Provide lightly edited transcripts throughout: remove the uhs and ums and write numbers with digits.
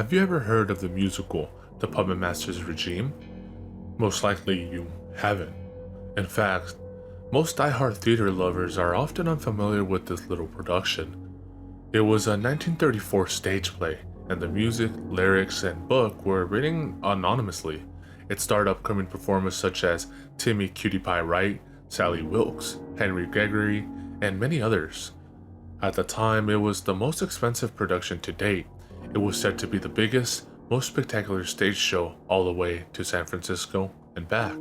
Have you ever heard of the musical The Puppetmasters Regime? Most likely you haven't. In fact, most die-hard theater lovers are often unfamiliar with this little production. It was a 1934 stage play, and the music, lyrics, and book were written anonymously. It starred upcoming performers such as Timmy Cutie Pie Wright, Sally Wilkes, Henry Gregory, and many others. At the time, it was the most expensive production to date. It was said to be the biggest, most spectacular stage show all the way to San Francisco and back.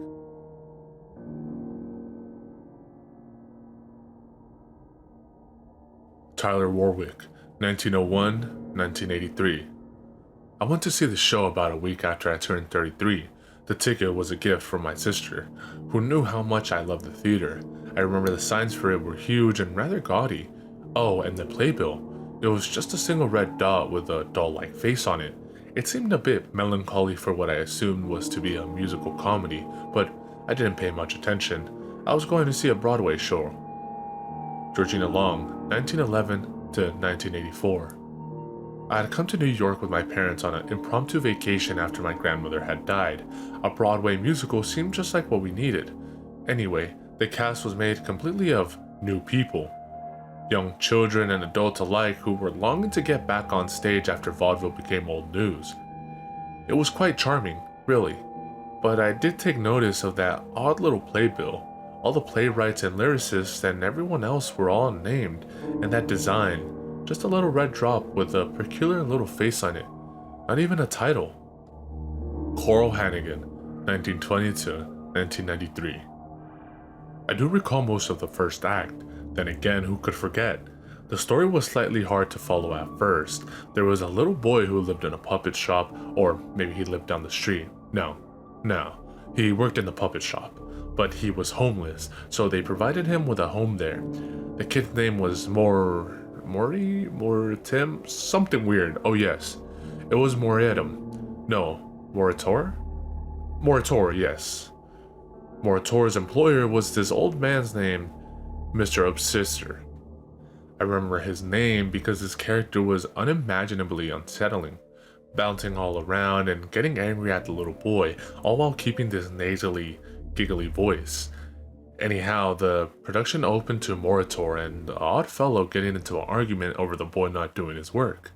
Tyler Warwick, 1901-1983. I went to see the show about a week after I turned 33. The ticket was a gift from my sister, who knew how much I loved the theater. I remember the signs for it were huge and rather gaudy. Oh, and the playbill. It was just a single red dot with a doll-like face on it. It seemed a bit melancholy for what I assumed was to be a musical comedy, but I didn't pay much attention. I was going to see a Broadway show. Georgina Long, 1911 to 1984. I had come to New York with my parents on an impromptu vacation after my grandmother had died. A Broadway musical seemed just like what we needed. Anyway, the cast was made completely of new people. Young children and adults alike who were longing to get back on stage after vaudeville became old news. It was quite charming, really, but I did take notice of that odd little playbill. All the playwrights and lyricists and everyone else were all named, and that design, just a little red drop with a peculiar little face on it, not even a title. Coral Hannigan, 1920 to 1993. I do recall most of the first act. Then again, who could forget? The story was slightly hard to follow at first. There was a little boy who lived in a puppet shop, or maybe he lived down the street. No, he worked in the puppet shop, but he was homeless, so they provided him with a home there. The kid's name was Tim, something weird. Oh yes, it was Moritum. No, Moritor? Moritor, yes. Moritor's employer was this old man's name, Mr. Obsister. I remember his name because his character was unimaginably unsettling, bouncing all around and getting angry at the little boy, all while keeping this nasally, giggly voice. Anyhow, the production opened to Moritor and the odd fellow getting into an argument over the boy not doing his work.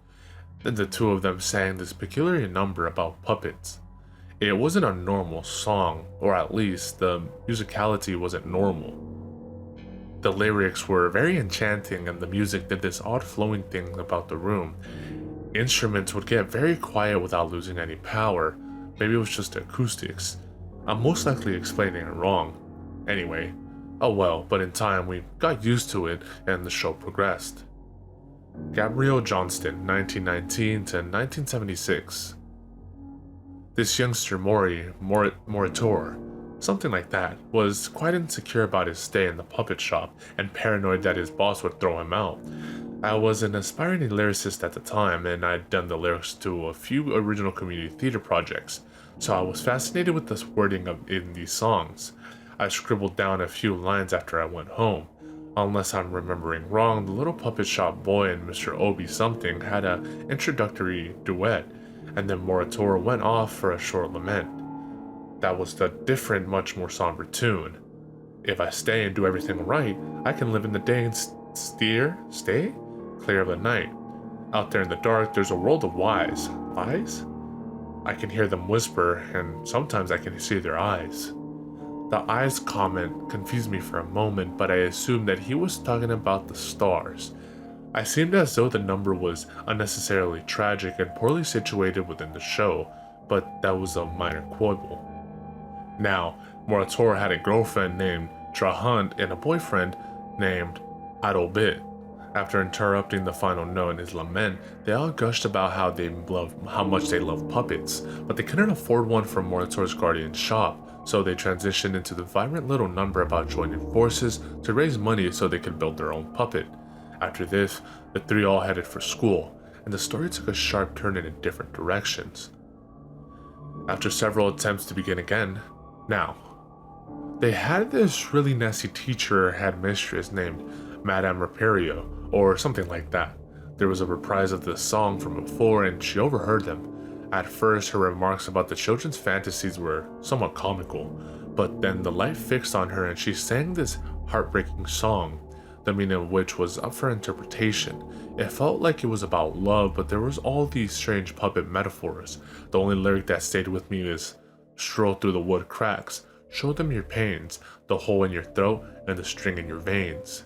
Then the two of them sang this peculiar number about puppets. It wasn't a normal song, or at least the musicality wasn't normal. The lyrics were very enchanting and the music did this odd flowing thing about the room. Instruments would get very quiet without losing any power. Maybe it was just acoustics. I'm most likely explaining it wrong. Anyway, oh well, but in time we got used to it and the show progressed. Gabrielle Johnston, 1919 to 1976. This youngster Moritor, something like that, was quite insecure about his stay in the puppet shop and paranoid that his boss would throw him out. I was an aspiring lyricist at the time and I'd done the lyrics to a few original community theater projects, so I was fascinated with the wording in these songs. I scribbled down a few lines after I went home. Unless I'm remembering wrong, the little puppet shop boy and Mr. Obi something had an introductory duet, and then Moritor went off for a short lament. That was the different, much more somber tune. If I stay and do everything right, I can live in the day and stay clear of the night. Out there in the dark, there's a world of lies. Lies? I can hear them whisper, and sometimes I can see their eyes. The eyes comment confused me for a moment, but I assumed that he was talking about the stars. I seemed as though the number was unnecessarily tragic and poorly situated within the show, but that was a minor quibble. Now, Moritor had a girlfriend named Trahunt and a boyfriend named Adolbit. After interrupting the final note in his lament, they all gushed about how much they love puppets, but they couldn't afford one from Moritor's guardian shop, so they transitioned into the vibrant little number about joining forces to raise money so they could build their own puppet. After this, the three all headed for school, and the story took a sharp turn in different directions. After several attempts to begin again, now, they had this really nasty teacher or headmistress named Madame Raperio, or something like that. There was a reprise of this song from before and she overheard them. At first, her remarks about the children's fantasies were somewhat comical, but then the light fixed on her and she sang this heartbreaking song, the meaning of which was up for interpretation. It felt like it was about love, but there was all these strange puppet metaphors. The only lyric that stayed with me is, "Stroll through the wood cracks, show them your pains, the hole in your throat and the string in your veins."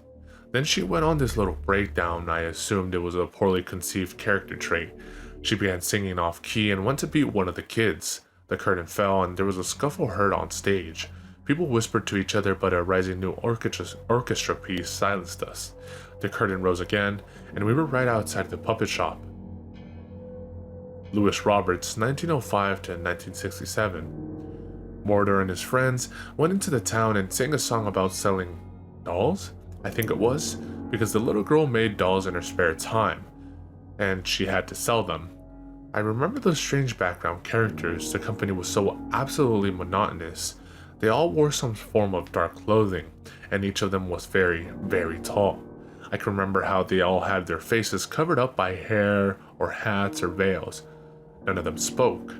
Then she went on this little breakdown. I assumed it was a poorly conceived character trait. She began singing off key and went to beat one of the kids. The curtain fell and there was a scuffle heard on stage. People whispered to each other, but a rising new orchestra piece silenced us. The curtain rose again, and we were right outside the puppet shop. Lewis Roberts, 1905 to 1967. Mortar and his friends went into the town and sang a song about selling dolls, I think it was, because the little girl made dolls in her spare time, and she had to sell them. I remember those strange background characters. The company was so absolutely monotonous. They all wore some form of dark clothing, and each of them was very, very tall. I can remember how they all had their faces covered up by hair or hats or veils. None of them spoke.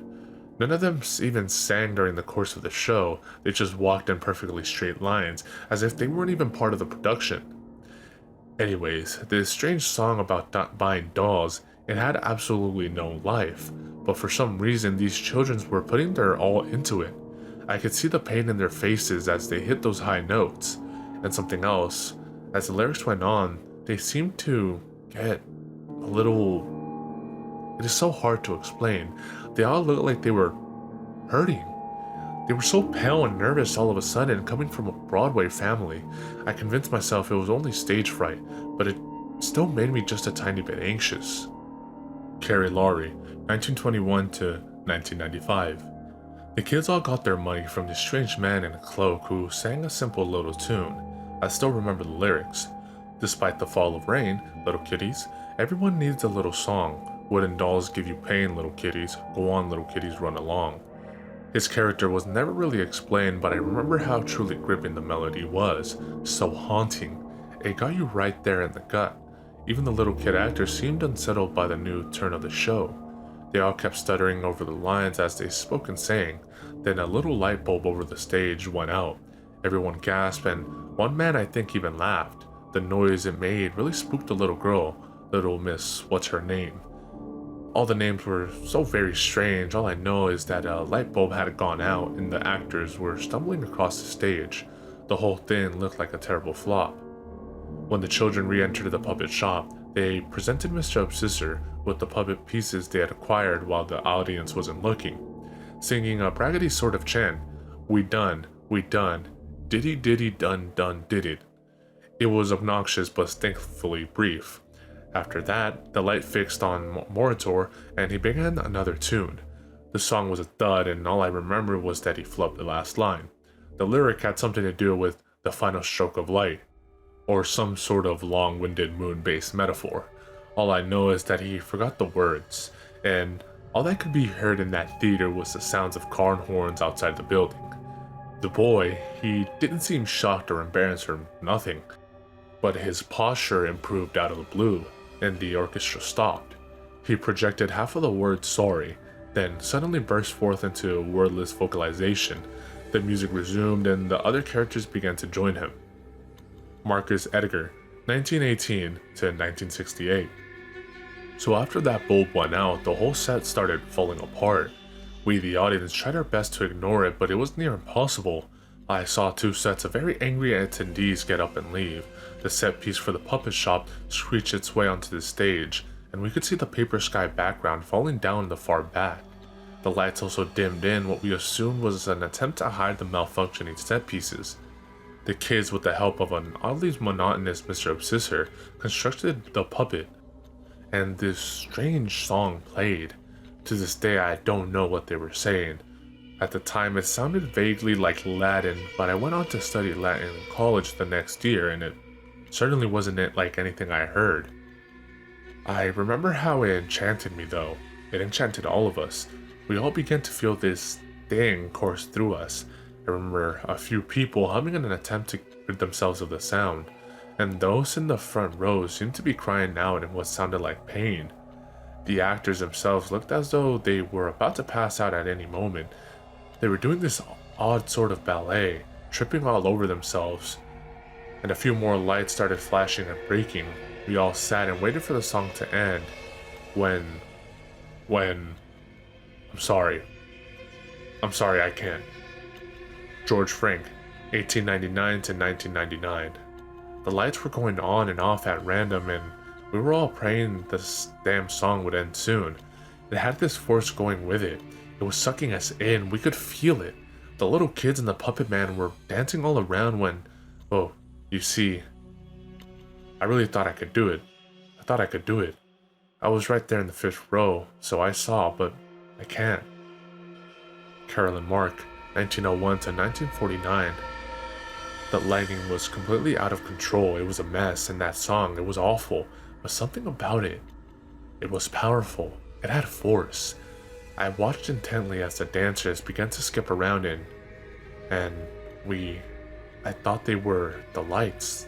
None of them even sang during the course of the show. They just walked in perfectly straight lines, as if they weren't even part of the production. Anyways, this strange song about buying dolls, it had absolutely no life, but for some reason these children were putting their all into it. I could see the pain in their faces as they hit those high notes. And something else, as the lyrics went on, they seemed to get a little... It is so hard to explain. They all looked like they were hurting. They were so pale and nervous all of a sudden, coming from a Broadway family. I convinced myself it was only stage fright, but it still made me just a tiny bit anxious. Carrie Laurie, 1921 to 1995. The kids all got their money from this strange man in a cloak who sang a simple little tune. I still remember the lyrics. Despite the fall of rain, little kitties, everyone needs a little song. Wooden dolls give you pain, little kitties. Go on, little kitties, run along. His character was never really explained, but I remember how truly gripping the melody was. So haunting. It got you right there in the gut. Even the little kid actors seemed unsettled by the new turn of the show. They all kept stuttering over the lines as they spoke and sang. Then a little light bulb over the stage went out. Everyone gasped, and one man I think even laughed. The noise it made really spooked the little girl, Little Miss What's Her Name. All the names were so very strange. All I know is that a light bulb had gone out and the actors were stumbling across the stage. The whole thing looked like a terrible flop. When the children re-entered the puppet shop, they presented Mr. Obsessor with the puppet pieces they had acquired while the audience wasn't looking, singing a braggedy sort of chant, we done, diddy diddy done did it. It was obnoxious but thankfully brief. After that, the light fixed on Moritor and he began another tune. The song was a thud and all I remember was that he flubbed the last line. The lyric had something to do with the final stroke of light, or some sort of long-winded moon-based metaphor. All I know is that he forgot the words, and all that could be heard in that theater was the sounds of car horns outside the building. The boy, he didn't seem shocked or embarrassed or nothing, but his posture improved out of the blue, and the orchestra stopped. He projected half of the word sorry, then suddenly burst forth into wordless vocalization. The music resumed and the other characters began to join him. Marcus Edgar, 1918 to 1968. So after that bulb went out, the whole set started falling apart. We, the audience, tried our best to ignore it, but it was near impossible. I saw two sets of very angry attendees get up and leave. The set piece for the puppet shop screeched its way onto the stage, and we could see the paper sky background falling down in the far back. The lights also dimmed in what we assumed was an attempt to hide the malfunctioning set pieces. The kids, with the help of an oddly monotonous Mr. Obsessor, constructed the puppet, and this strange song played. To this day I don't know what they were saying. At the time it sounded vaguely like Latin, but I went on to study Latin in college the next year and it certainly wasn't like anything I heard. I remember how it enchanted me though. It enchanted all of us. We all began to feel this thing course through us. I remember a few people humming in an attempt to rid themselves of the sound, and those in the front row seemed to be crying out in what sounded like pain. The actors themselves looked as though they were about to pass out at any moment. They were doing this odd sort of ballet, tripping all over themselves, and a few more lights started flashing and breaking. We all sat and waited for the song to end when, I'm sorry, I can't. George Frank, 1899 to 1999. The lights were going on and off at random, and we were all praying this damn song would end soon. It had this force going with it. It was sucking us in. We could feel it. The little kids and the puppet man were dancing all around when, oh, you see, I really thought I could do it. I thought I could do it. I was right there in the fifth row, so I saw, but I can't. Carolyn Mark, 1901 to 1949. The lighting was completely out of control. It was a mess, and that song, it was awful. But something about it, it was powerful. It had force. I watched intently as the dancers began to skip around and I thought they were the lights.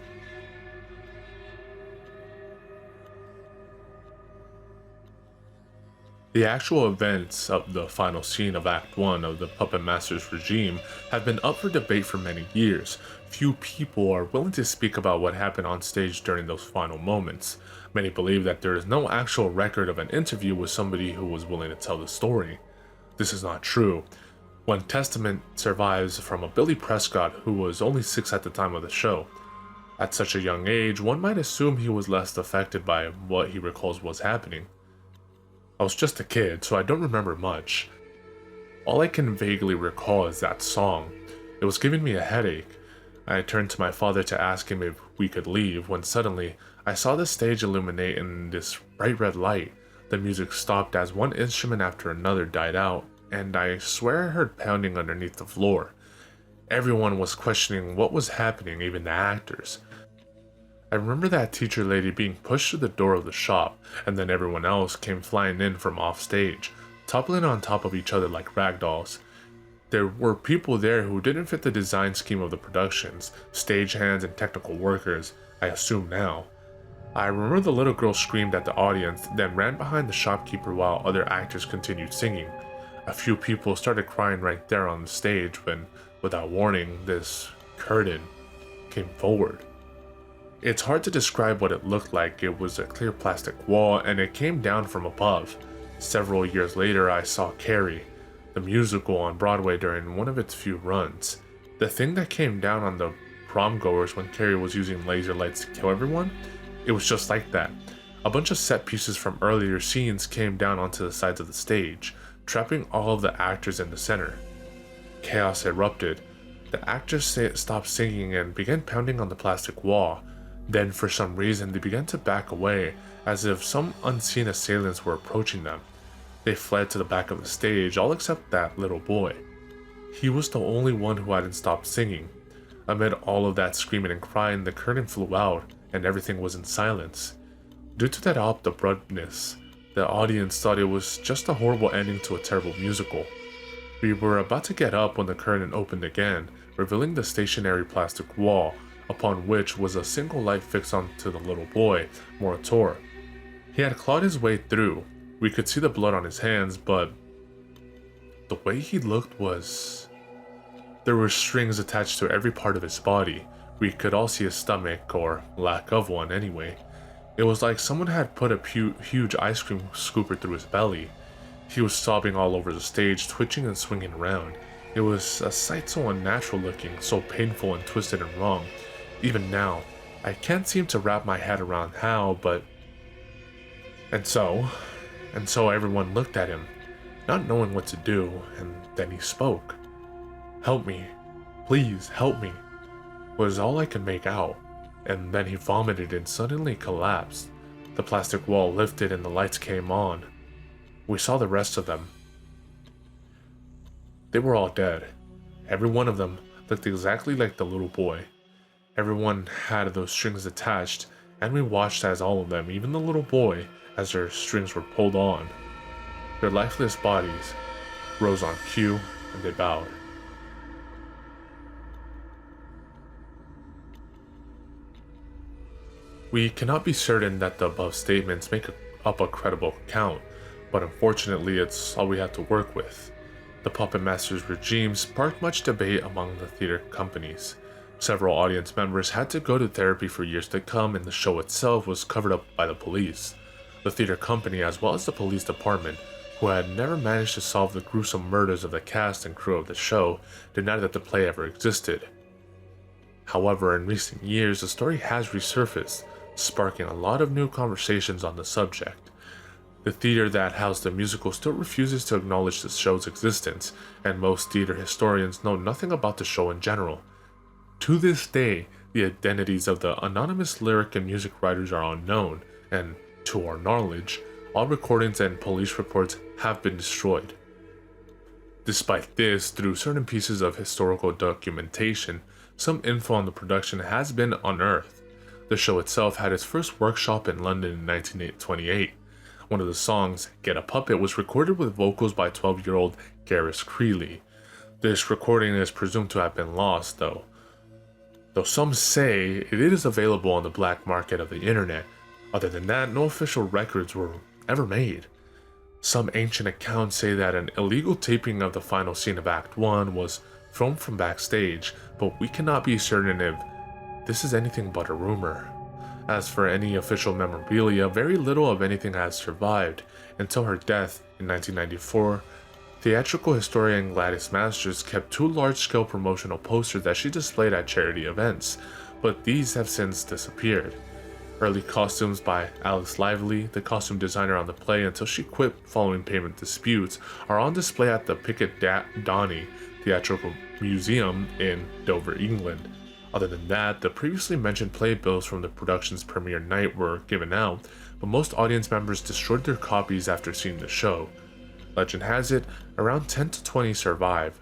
The actual events of the final scene of Act 1 of the Puppetmasters regime have been up for debate for many years. Few people are willing to speak about what happened on stage during those final moments. Many believe that there is no actual record of an interview with somebody who was willing to tell the story. This is not true. One testament survives from a Billy Prescott who was only 6 at the time of the show. At such a young age, one might assume he was less affected by what he recalls was happening. I was just a kid, so I don't remember much. All I can vaguely recall is that song. It was giving me a headache. I turned to my father to ask him if we could leave when suddenly I saw the stage illuminate in this bright red light. The music stopped as one instrument after another died out, and I swear I heard pounding underneath the floor. Everyone was questioning what was happening, even the actors. I remember that teacher lady being pushed through the door of the shop, and then everyone else came flying in from off stage, toppling on top of each other like ragdolls. There were people there who didn't fit the design scheme of the productions, stagehands and technical workers, I assume now. I remember the little girl screamed at the audience, then ran behind the shopkeeper while other actors continued singing. A few people started crying right there on the stage when, without warning, this curtain came forward. It's hard to describe what it looked like. It was a clear plastic wall and it came down from above. Several years later, I saw Carrie, the musical, on Broadway during one of its few runs. The thing that came down on the prom goers when Carrie was using laser lights to kill everyone, it was just like that. A bunch of set pieces from earlier scenes came down onto the sides of the stage, trapping all of the actors in the center. Chaos erupted. The actors stopped singing and began pounding on the plastic wall. Then, for some reason, they began to back away, as if some unseen assailants were approaching them. They fled to the back of the stage, all except that little boy. He was the only one who hadn't stopped singing. Amid all of that screaming and crying, the curtain flew out, and everything was in silence. Due to that abruptness, the audience thought it was just a horrible ending to a terrible musical. We were about to get up when the curtain opened again, revealing the stationary plastic wall, upon which was a single light fixed onto the little boy, Moritor. He had clawed his way through. We could see the blood on his hands, but the way he looked was... There were strings attached to every part of his body. We could all see his stomach, or lack of one anyway. It was like someone had put a huge ice cream scooper through his belly. He was sobbing all over the stage, twitching and swinging around. It was a sight so unnatural looking, so painful and twisted and wrong. Even now, I can't seem to wrap my head around how, but... And so everyone looked at him, not knowing what to do, and then he spoke. "Help me. Please, help me," was all I could make out, and then he vomited and suddenly collapsed. The plastic wall lifted and the lights came on. We saw the rest of them. They were all dead. Every one of them looked exactly like the little boy. Everyone had those strings attached, and we watched as all of them, even the little boy, as their strings were pulled on. Their lifeless bodies rose on cue, and they bowed. We cannot be certain that the above statements make up a credible account, but unfortunately it's all we had to work with. The Puppetmasters regime sparked much debate among the theater companies. Several audience members had to go to therapy for years to come, and the show itself was covered up by the police. The theater company, as well as the police department, who had never managed to solve the gruesome murders of the cast and crew of the show, denied that the play ever existed. However, in recent years, the story has resurfaced, sparking a lot of new conversations on the subject. The theater that housed the musical still refuses to acknowledge the show's existence, and most theater historians know nothing about the show in general. To this day, the identities of the anonymous lyric and music writers are unknown, and, to our knowledge, all recordings and police reports have been destroyed. Despite this, through certain pieces of historical documentation, some info on the production has been unearthed. The show itself had its first workshop in London in 1928. One of the songs, Get a Puppet, was recorded with vocals by 12-year-old Gareth Creeley. This recording is presumed to have been lost, though some say it is available on the black market of the internet. Other than that, no official records were ever made. Some ancient accounts say that an illegal taping of the final scene of Act 1 was filmed from backstage, but we cannot be certain if this is anything but a rumor. As for any official memorabilia, very little of anything has survived. Until her death in 1994, theatrical historian Gladys Masters kept 2 large-scale promotional posters that she displayed at charity events, but these have since disappeared. Early costumes by Alice Lively, the costume designer on the play until she quit following payment disputes, are on display at the Piccadilly Theatrical Museum in Dover, England. Other than that, the previously mentioned playbills from the production's premiere night were given out, but most audience members destroyed their copies after seeing the show. Legend has it, around 10 to 20 survive.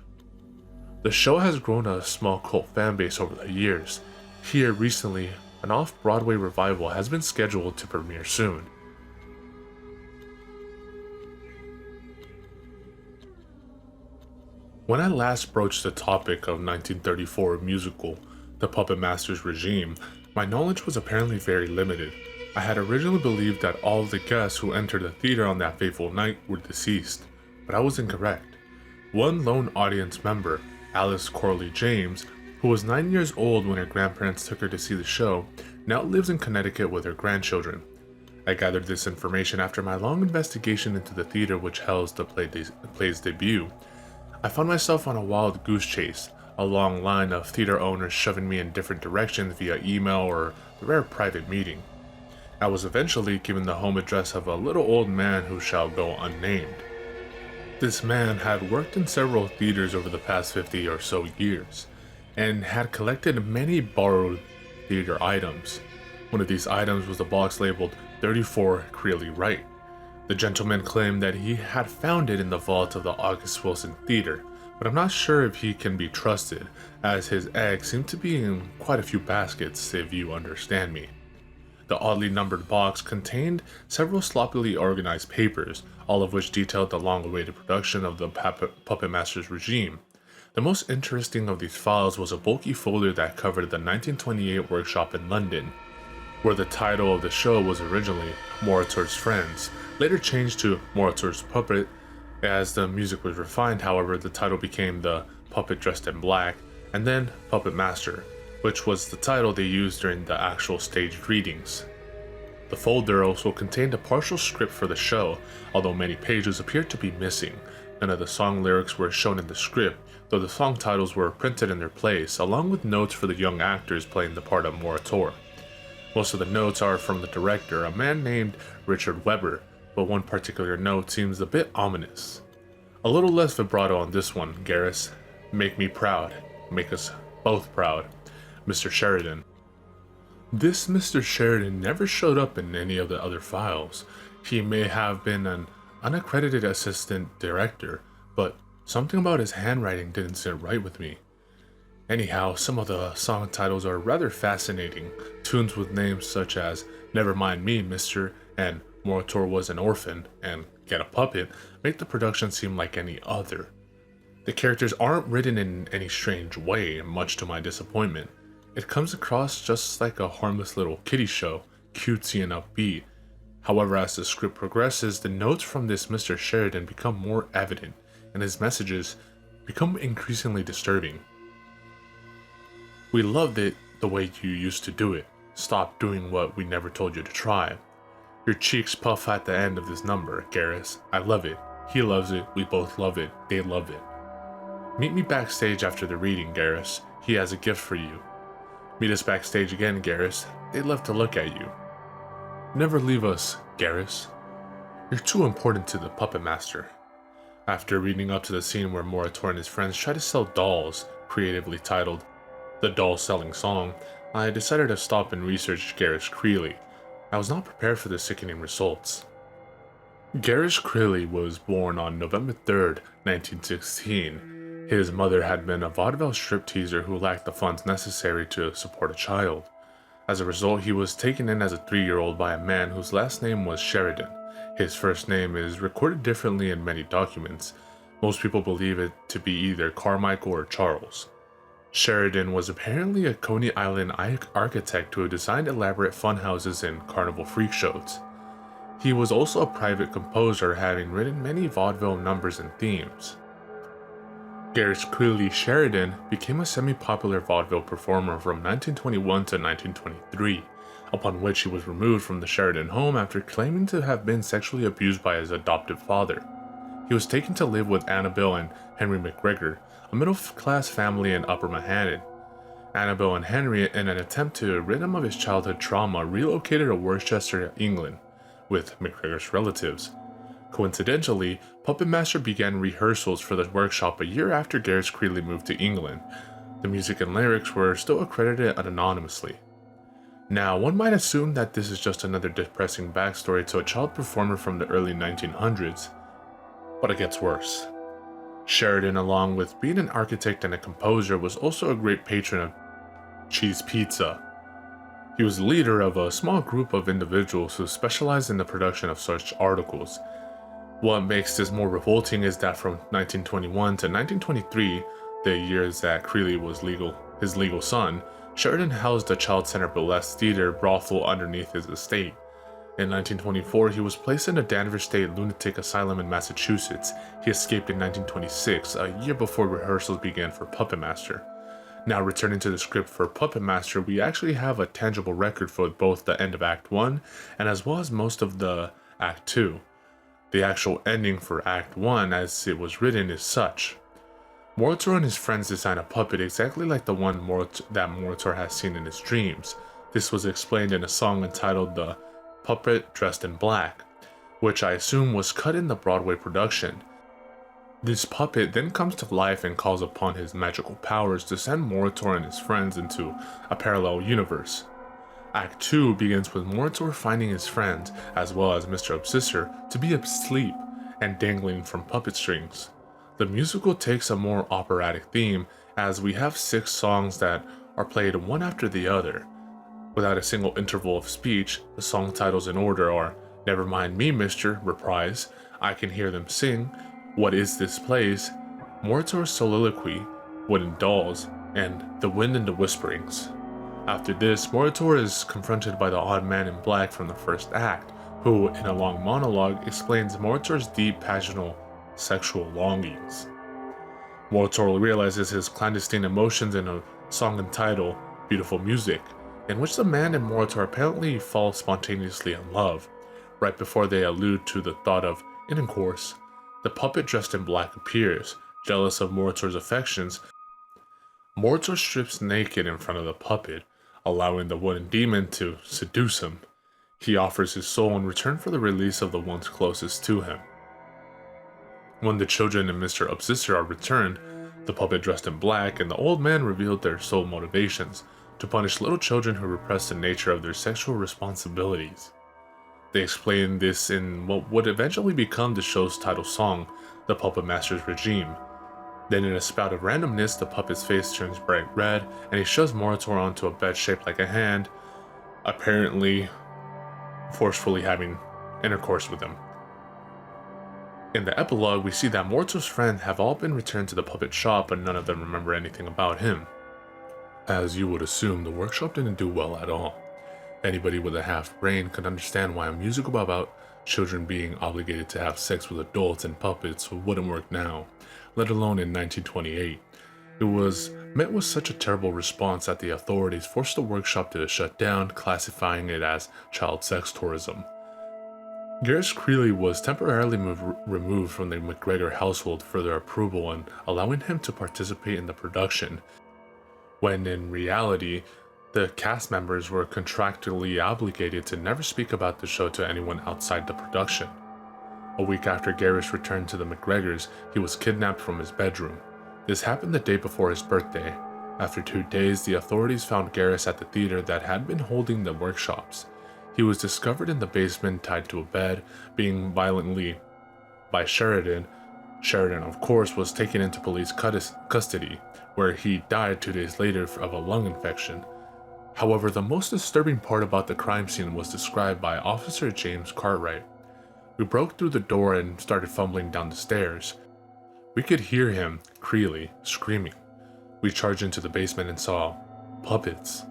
The show has grown a small cult fanbase over the years. Here recently, an off-Broadway revival has been scheduled to premiere soon. When I last broached the topic of 1934 musical, The Puppetmasters regime, my knowledge was apparently very limited. I had originally believed that all of the guests who entered the theater on that fateful night were deceased, but I was incorrect. One lone audience member, Alice Corley James, who was 9 years old when her grandparents took her to see the show, now lives in Connecticut with her grandchildren. I gathered this information after my long investigation into the theater which housed the play's debut. I found myself on a wild goose chase, a long line of theater owners shoving me in different directions via email or the rare private meeting. I was eventually given the home address of a little old man who shall go unnamed. This man had worked in several theaters over the past 50 or so years, and had collected many borrowed theater items. One of these items was a box labeled 34 Creeley Wright. The gentleman claimed that he had found it in the vault of the August Wilson Theater, but I'm not sure if he can be trusted, as his eggs seem to be in quite a few baskets, if you understand me. The oddly numbered box contained several sloppily organized papers, all of which detailed the long-awaited production of the Puppetmasters regime. The most interesting of these files was a bulky folder that covered the 1928 workshop in London, where the title of the show was originally Molitor's Friends, later changed to Molitor's Puppet. As the music was refined, however, the title became The Puppet Dressed in Black, and then Puppetmaster, which was the title they used during the actual staged readings. The folder also contained a partial script for the show, although many pages appeared to be missing. None of the song lyrics were shown in the script, though the song titles were printed in their place, along with notes for the young actors playing the part of Molitor. Most of the notes are from the director, a man named Richard Webber, but one particular note seems a bit ominous. A little less vibrato on this one, Garrus. Make me proud. Make us both proud. Mr. Sheridan. This Mr. Sheridan never showed up in any of the other files. He may have been an unaccredited assistant director, but something about his handwriting didn't sit right with me. Anyhow, some of the song titles are rather fascinating. Tunes with names such as Never Mind Me, Mr. and Molitor Was an Orphan and Get a Puppet make the production seem like any other. The characters aren't written in any strange way, much to my disappointment. It comes across just like a harmless little kiddie show, cutesy and upbeat. However, as the script progresses, the notes from this Mr. Sheridan become more evident, and his messages become increasingly disturbing. "We loved it the way you used to do it. Stop doing what we never told you to try. Your cheeks puff at the end of this number, Garrus. I love it. He loves it. We both love it. They love it. Meet me backstage after the reading, Garrus. He has a gift for you. Meet us backstage again, Garrus. They'd love to look at you. Never leave us, Garrus. You're too important to the Puppetmaster." After reading up to the scene where Moritor and his friends try to sell dolls, creatively titled "The Doll Selling Song," I decided to stop and research Garrus Creeley. I was not prepared for the sickening results. Garrus Creeley was born on November 3rd, 1916. His mother had been a vaudeville stripteaser who lacked the funds necessary to support a child. As a result, he was taken in as a 3-year-old by a man whose last name was Sheridan. His first name is recorded differently in many documents. Most people believe it to be either Carmichael or Charles. Sheridan was apparently a Coney Island architect who designed elaborate funhouses and carnival freak shows. He was also a private composer, having written many vaudeville numbers and themes. Garrus Creeley Sheridan became a semi-popular vaudeville performer from 1921 to 1923, upon which he was removed from the Sheridan home after claiming to have been sexually abused by his adoptive father. He was taken to live with Annabelle and Henry McGregor, a middle-class family in Upper Manhattan. Annabelle and Henry, in an attempt to rid him of his childhood trauma, relocated to Worcester, England, with McGregor's relatives. Coincidentally, Puppetmaster began rehearsals for the workshop a year after Garrus Creeley moved to England. The music and lyrics were still accredited anonymously. Now, one might assume that this is just another depressing backstory to a child performer from the early 1900s, but it gets worse. Sheridan, along with being an architect and a composer, was also a great patron of cheese pizza. He was the leader of a small group of individuals who specialized in the production of such articles. What makes this more revolting is that from 1921 to 1923, the years that Creeley was his legal son, Sheridan housed a child center burlesque theater brothel underneath his estate. In 1924, he was placed in a Danvers State Lunatic Asylum in Massachusetts. He escaped in 1926, a year before rehearsals began for Puppetmaster. Now, returning to the script for Puppetmaster, we actually have a tangible record for both the end of Act 1 and as well as most of the Act 2. The actual ending for Act 1 as it was written is such. Moritor and his friends design a puppet exactly like the one that Moritor has seen in his dreams. This was explained in a song entitled "The Puppet Dressed in Black," which I assume was cut in the Broadway production. This puppet then comes to life and calls upon his magical powers to send Moritor and his friends into a parallel universe. Act 2 begins with Moritor finding his friends, as well as Mr. Obsessor, to be asleep and dangling from puppet strings. The musical takes a more operatic theme, as we have 6 songs that are played one after the other. Without a single interval of speech, the song titles in order are "Never Mind Me, Mister," reprise, "I Can Hear Them Sing," "What Is This Place," Moritor's soliloquy, "Wooden Dolls," and "The Wind and the Whisperings." After this, Moritor is confronted by the odd man in black from the first act, who, in a long monologue, explains Moritor's deep, passionate, sexual longings. Moritor realizes his clandestine emotions in a song entitled "Beautiful Music," in which the man and Moritor apparently fall spontaneously in love. Right before they allude to the thought of intercourse, the puppet dressed in black appears. Jealous of Moritor's affections, Moritor strips naked in front of the puppet, allowing the wooden demon to seduce him. He offers his soul in return for the release of the ones closest to him. When the children and Mr. Obsessor are returned, the puppet dressed in black and the old man revealed their sole motivations: to punish little children who repress the nature of their sexual responsibilities. They explain this in what would eventually become the show's title song, "The Puppetmaster's Regime." Then in a spout of randomness, the puppet's face turns bright red, and he shoves Moritor onto a bed shaped like a hand, apparently forcefully having intercourse with him. In the epilogue, we see that Moritor's friends have all been returned to the puppet shop, but none of them remember anything about him. As you would assume, the workshop didn't do well at all. Anybody with a half brain can understand why a musical about children being obligated to have sex with adults and puppets wouldn't work now, let alone in 1928. It was met with such a terrible response that the authorities forced the workshop to shut down, classifying it as child sex tourism. Garrus Creeley was temporarily removed from the McGregor household for their approval and allowing him to participate in the production, when in reality, the cast members were contractually obligated to never speak about the show to anyone outside the production. A week after Garrus returned to the McGregors, he was kidnapped from his bedroom. This happened the day before his birthday. After 2 days, the authorities found Garrus at the theater that had been holding the workshops. He was discovered in the basement tied to a bed, being violently by Sheridan. Sheridan, of course, was taken into police custody, where he died 2 days later of a lung infection. However, the most disturbing part about the crime scene was described by Officer James Cartwright. We broke through the door and started fumbling down the stairs. We could hear him, Creeley, screaming. We charged into the basement and saw puppets.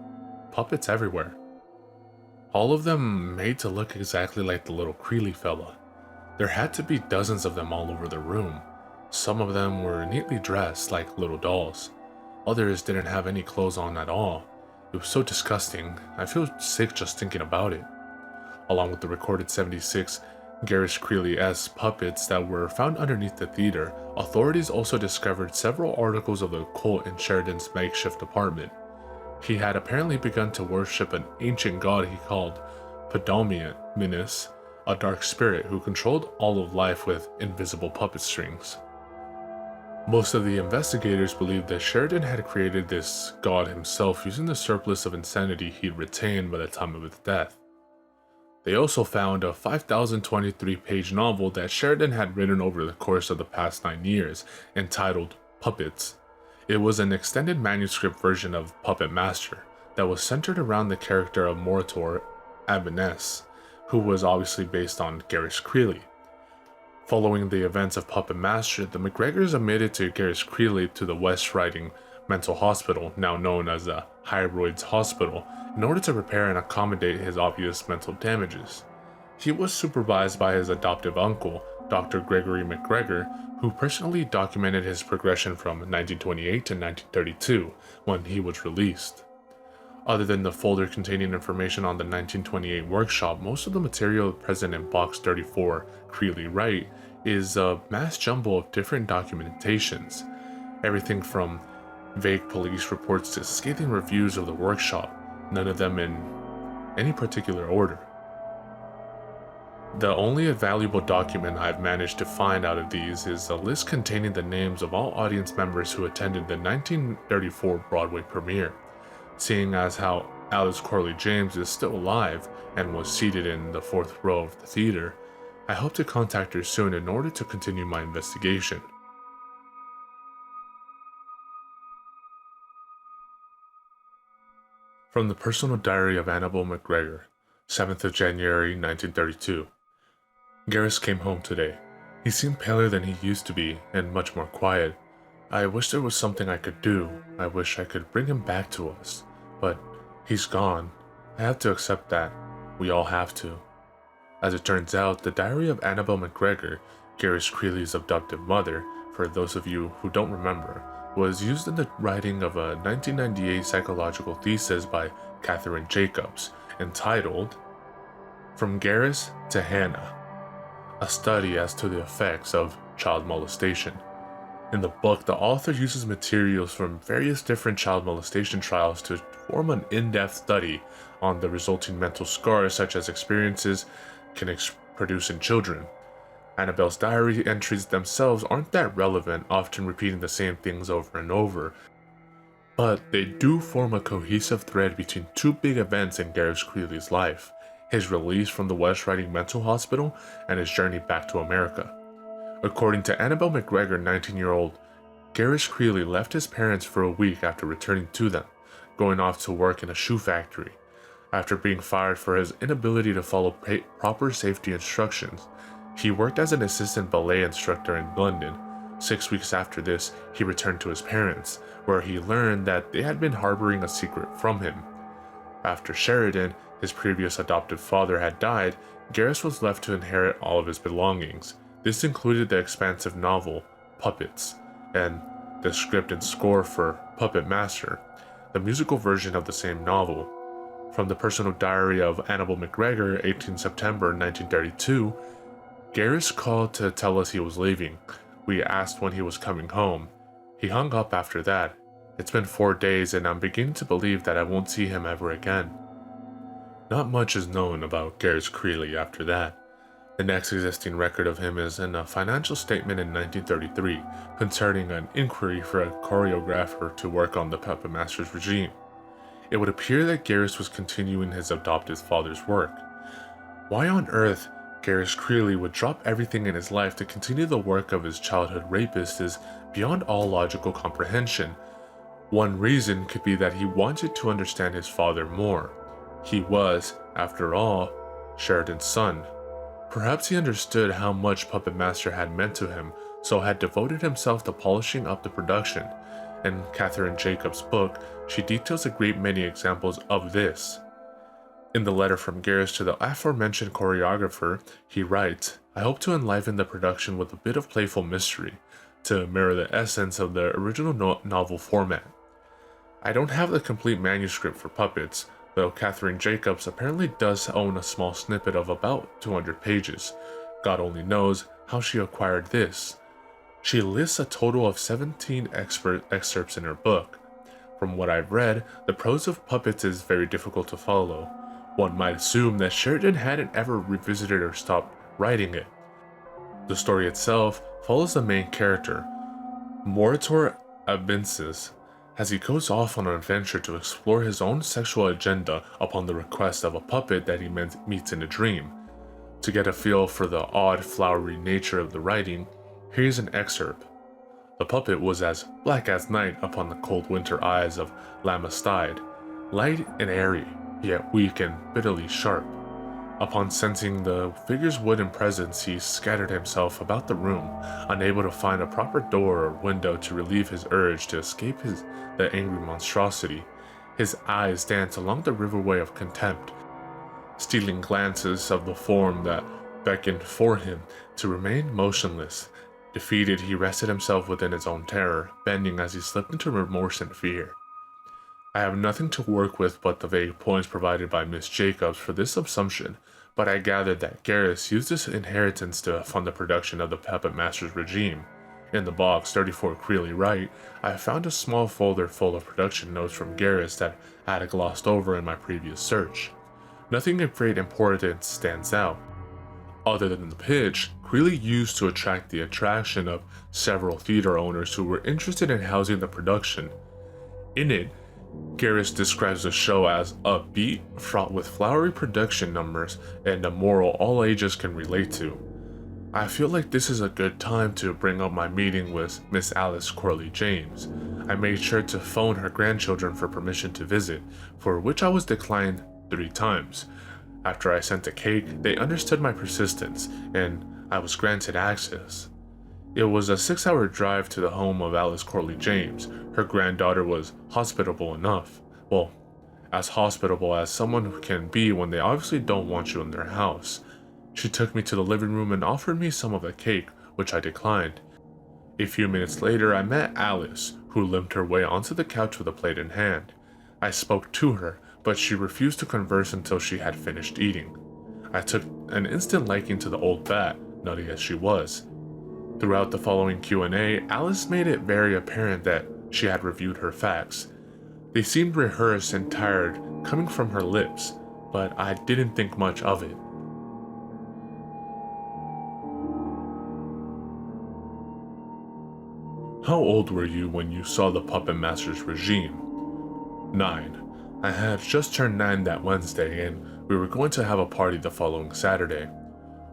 Puppets everywhere. All of them made to look exactly like the little Creeley fella. There had to be dozens of them all over the room. Some of them were neatly dressed like little dolls. Others didn't have any clothes on at all. It was so disgusting, I feel sick just thinking about it. Along with the recorded 76 Garrus Creeley-esque puppets that were found underneath the theater, authorities also discovered several articles of the occult in Sheridan's makeshift apartment. He had apparently begun to worship an ancient god he called Puppetmasters, a dark spirit who controlled all of life with invisible puppet strings. Most of the investigators believed that Sheridan had created this god himself using the surplus of insanity he'd retained by the time of his death. They also found a 5,023-page novel that Sheridan had written over the course of the past 9 years, entitled Puppets. It was an extended manuscript version of Puppetmaster that was centered around the character of Moritor Abanes, who was obviously based on Garrus Creeley. Following the events of Puppetmaster, the McGregors admitted to Garrus Creeley to the West Riding Mental Hospital, now known as the Hyroids Hospital, in order to repair and accommodate his obvious mental damages. He was supervised by his adoptive uncle, Dr. Gregory McGregor, who personally documented his progression from 1928 to 1932, when he was released. Other than the folder containing information on the 1928 workshop, most of the material present in Box 34, Creeley Wright, is a mass jumble of different documentations. Everything from vague police reports to scathing reviews of the workshop, none of them in any particular order. The only valuable document I've managed to find out of these is a list containing the names of all audience members who attended the 1934 Broadway premiere. Seeing as how Alice Corley James is still alive and was seated in the 4th row of the theater, I hope to contact her soon in order to continue my investigation. From the personal diary of Annabelle McGregor, 7th of January 1932. Garrus came home today. He seemed paler than he used to be and much more quiet. I wish there was something I could do. I wish I could bring him back to us. But he's gone. I have to accept that. We all have to. As it turns out, the diary of Annabelle McGregor, Garrus Creeley's abducted mother, for those of you who don't remember, was used in the writing of a 1998 psychological thesis by Catherine Jacobs, entitled From Garrus to Hannah, a study as to the effects of child molestation. In the book, the author uses materials from various different child molestation trials to form an in-depth study on the resulting mental scars such as experiences can produce in children. Annabelle's diary entries themselves aren't that relevant, often repeating the same things over and over, but they do form a cohesive thread between two big events in Garrus Creeley's life: his release from the West Riding Mental Hospital and his journey back to America. According to Annabelle McGregor, 19-year-old, Garrus Creeley left his parents for a week after returning to them, going off to work in a shoe factory. After being fired for his inability to follow proper safety instructions, he worked as an assistant ballet instructor in London. 6 weeks after this, he returned to his parents, where he learned that they had been harboring a secret from him. After Sheridan, his previous adoptive father, had died, Garrus was left to inherit all of his belongings. This included the expansive novel, Puppets, and the script and score for Puppetmaster, the musical version of the same novel. From the personal diary of Annabelle McGregor, 18 September 1932, Garrus called to tell us he was leaving. We asked when he was coming home. He hung up after that. It's been 4 days and I'm beginning to believe that I won't see him ever again. Not much is known about Garrus Creeley after that. The next existing record of him is in a financial statement in 1933 concerning an inquiry for a choreographer to work on the Puppetmasters regime. It would appear that Garrus was continuing his adoptive father's work. Why on earth Garrus Creeley would drop everything in his life to continue the work of his childhood rapist is beyond all logical comprehension. One reason could be that he wanted to understand his father more. He was, after all, Sheridan's son. Perhaps he understood how much Puppetmaster had meant to him, so had devoted himself to polishing up the production. In Catherine Jacobs' book, she details a great many examples of this. In the letter from Garrus to the aforementioned choreographer, he writes, "I hope to enliven the production with a bit of playful mystery, to mirror the essence of the original novel format. I don't have the complete manuscript for Puppets, though Catherine Jacobs apparently does own a small snippet of about 200 pages. God only knows how she acquired this. She lists a total of 17 excerpts in her book. From what I've read, the prose of Puppets is very difficult to follow. One might assume that Sheridan hadn't ever revisited or stopped writing it. The story itself follows the main character, Moritor Abincis, as he goes off on an adventure to explore his own sexual agenda upon the request of a puppet that he meets in a dream. To get a feel for the odd, flowery nature of the writing, here's an excerpt. The puppet was as black as night upon the cold winter eyes of Lamastide, light and airy, yet weak and bitterly sharp. Upon sensing the figure's wooden presence, he scattered himself about the room, unable to find a proper door or window to relieve his urge to escape the angry monstrosity. His eyes danced along the riverway of contempt, stealing glances of the form that beckoned for him to remain motionless. Defeated, he rested himself within his own terror, bending as he slipped into remorse and fear. I have nothing to work with but the vague points provided by Miss Jacobs for this assumption, but I gathered that Garrus used his inheritance to fund the production of the Puppetmasters regime. In the box 34 Creeley Right, I found a small folder full of production notes from Garrus that I had glossed over in my previous search. Nothing of great importance stands out, other than the pitch Creeley used to attract the attraction of several theater owners who were interested in housing the production. In it, Garrus describes the show as upbeat, fraught with flowery production numbers, and a moral all ages can relate to. I feel like this is a good time to bring up my meeting with Miss Alice Corley James. I made sure to phone her grandchildren for permission to visit, for which I was declined 3 times. After I sent a cake, they understood my persistence, and I was granted access. It was a 6-hour drive to the home of Alice Corley James. Her granddaughter was hospitable enough. Well, as hospitable as someone can be when they obviously don't want you in their house. She took me to the living room and offered me some of the cake, which I declined. A few minutes later, I met Alice, who limped her way onto the couch with a plate in hand. I spoke to her, but she refused to converse until she had finished eating. I took an instant liking to the old bat, nutty as she was. Throughout the following Q&A, Alice made it very apparent that she had reviewed her facts. They seemed rehearsed and tired coming from her lips, but I didn't think much of it. How old were you when you saw the Puppetmasters regime? 9. I had just turned 9 that Wednesday, and we were going to have a party the following Saturday.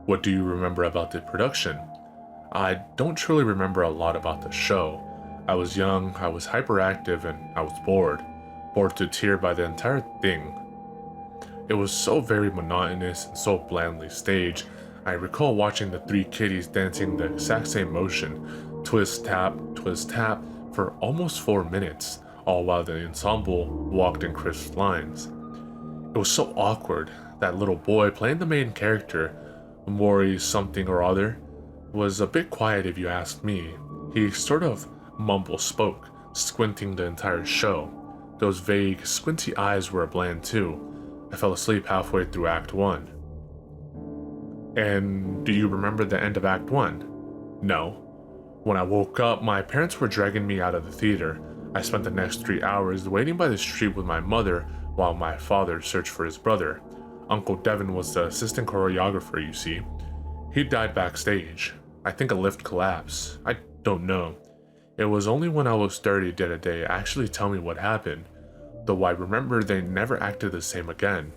What do you remember about the production? I don't truly remember a lot about the show. I was young, I was hyperactive, and I was bored to tear by the entire thing. It was so very monotonous and so blandly staged. I recall watching the 3 kitties dancing the exact same motion, twist tap, for almost 4 minutes, all while the ensemble walked in crisp lines. It was so awkward. That little boy playing the main character, Maury something or other, was a bit quiet if you asked me. He sort of mumble spoke, squinting the entire show. Those vague, squinty eyes were bland too. I fell asleep halfway through Act 1. And do you remember the end of Act 1? No. When I woke up, my parents were dragging me out of the theater. I spent the next 3 hours waiting by the street with my mother while my father searched for his brother. Uncle Devin was the assistant choreographer, you see. He died backstage. I think a lift collapsed. I don't know. It was only when I was 30 did they actually tell me what happened, though I remember they never acted the same again.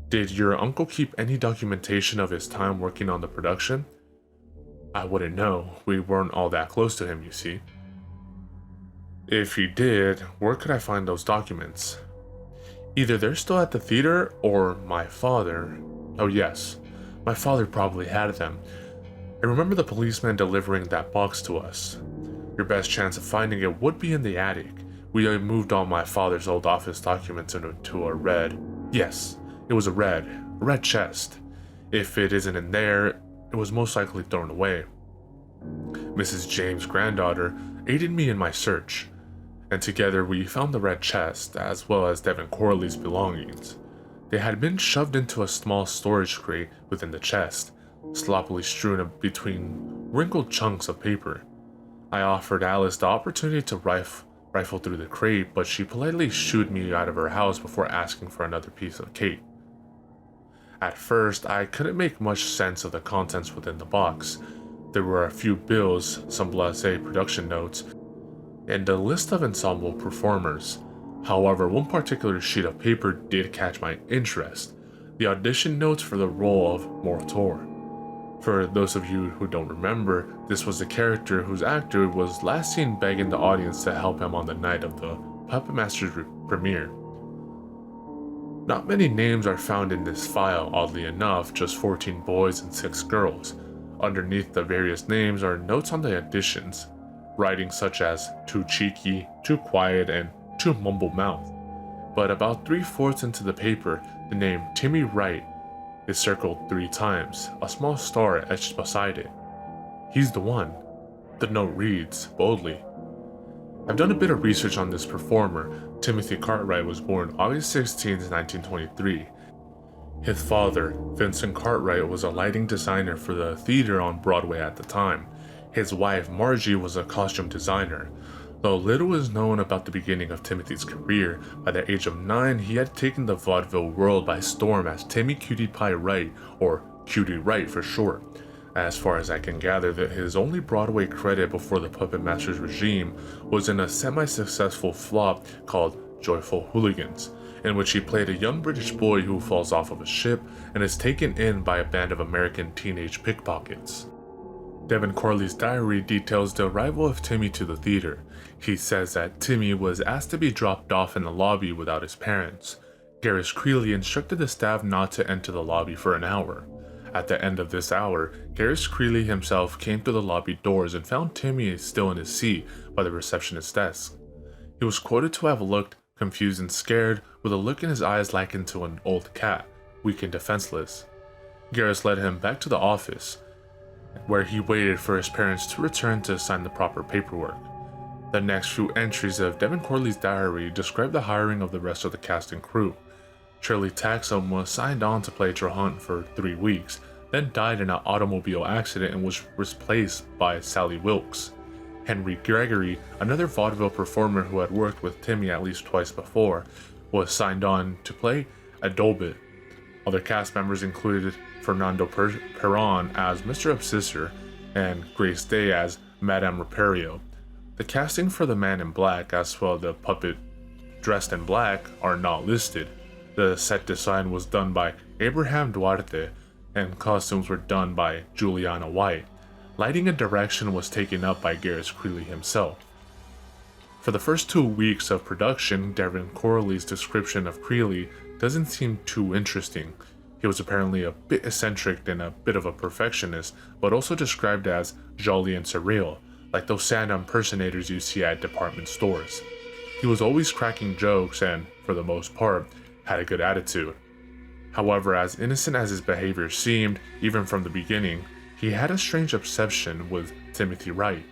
Did your uncle keep any documentation of his time working on the production? I wouldn't know. We weren't all that close to him, you see. If he did, where could I find those documents? Either they're still at the theater, or my father... Oh yes, my father probably had them. I remember the policeman delivering that box to us. Your best chance of finding it would be in the attic. We moved all my father's old office documents into a red... Yes, it was a red chest. If it isn't in there, it was most likely thrown away. Mrs. James' granddaughter aided me in my search, and together we found the red chest, as well as Devin Corley's belongings. They had been shoved into a small storage crate within the chest, sloppily strewn between wrinkled chunks of paper. I offered Alice the opportunity to rifle through the crate, but she politely shooed me out of her house before asking for another piece of cake. At first, I couldn't make much sense of the contents within the box. There were a few bills, some blasé production notes, and a list of ensemble performers. However, one particular sheet of paper did catch my interest: the audition notes for the role of Moritor. For those of you who don't remember, this was a character whose actor was last seen begging the audience to help him on the night of the Puppetmasters premiere. Not many names are found in this file, oddly enough, just 14 boys and 6 girls. Underneath the various names are notes on the auditions, writing such as too cheeky, too quiet, and too mumble-mouthed. But about 3/4 into the paper, the name Timmy Wright is circled 3 times, a small star etched beside it. He's the one. The note reads, boldly, I've done a bit of research on this performer. Timothy Cartwright was born August 16, 1923. His father, Vincent Cartwright, was a lighting designer for the theater on Broadway at the time. His wife, Margie, was a costume designer. Though little is known about the beginning of Timothy's career, by the age of 9 he had taken the vaudeville world by storm as Timmy Cutie Pie Wright, or Cutie Wright for short. As far as I can gather, that his only Broadway credit before the Puppetmasters regime was in a semi-successful flop called Joyful Hooligans, in which he played a young British boy who falls off of a ship and is taken in by a band of American teenage pickpockets. Devin Corley's diary details the arrival of Timmy to the theater. He says that Timmy was asked to be dropped off in the lobby without his parents. Garris Creeley instructed the staff not to enter the lobby for an hour. At the end of this hour, Garris Creeley himself came to the lobby doors and found Timmy still in his seat by the receptionist's desk. He was quoted to have looked confused and scared, with a look in his eyes likened to an old cat, weak and defenseless. Garris led him back to the office, where he waited for his parents to return to sign the proper paperwork. The next few entries of Devin Corley's diary describe the hiring of the rest of the cast and crew. Shirley Taxum was signed on to play Trahunt for 3 weeks, then died in an automobile accident and was replaced by Sally Wilkes. Henry Gregory, another vaudeville performer who had worked with Timmy at least twice before, was signed on to play Adolbit. Other cast members included Fernando Perron as Mr. Obsessor and Grace Day as Madame Reperio. The casting for the Man in Black, as well as the puppet dressed in black, are not listed. The set design was done by Abraham Duarte, and costumes were done by Juliana White. Lighting and direction was taken up by Garris Creeley himself. For the first 2 weeks of production, Devin Corley's description of Creeley doesn't seem too interesting. He was apparently a bit eccentric and a bit of a perfectionist, but also described as jolly and surreal, like those Santa impersonators you see at department stores. He was always cracking jokes and, for the most part, had a good attitude. However, as innocent as his behavior seemed, even from the beginning, he had a strange obsession with Timothy Wright.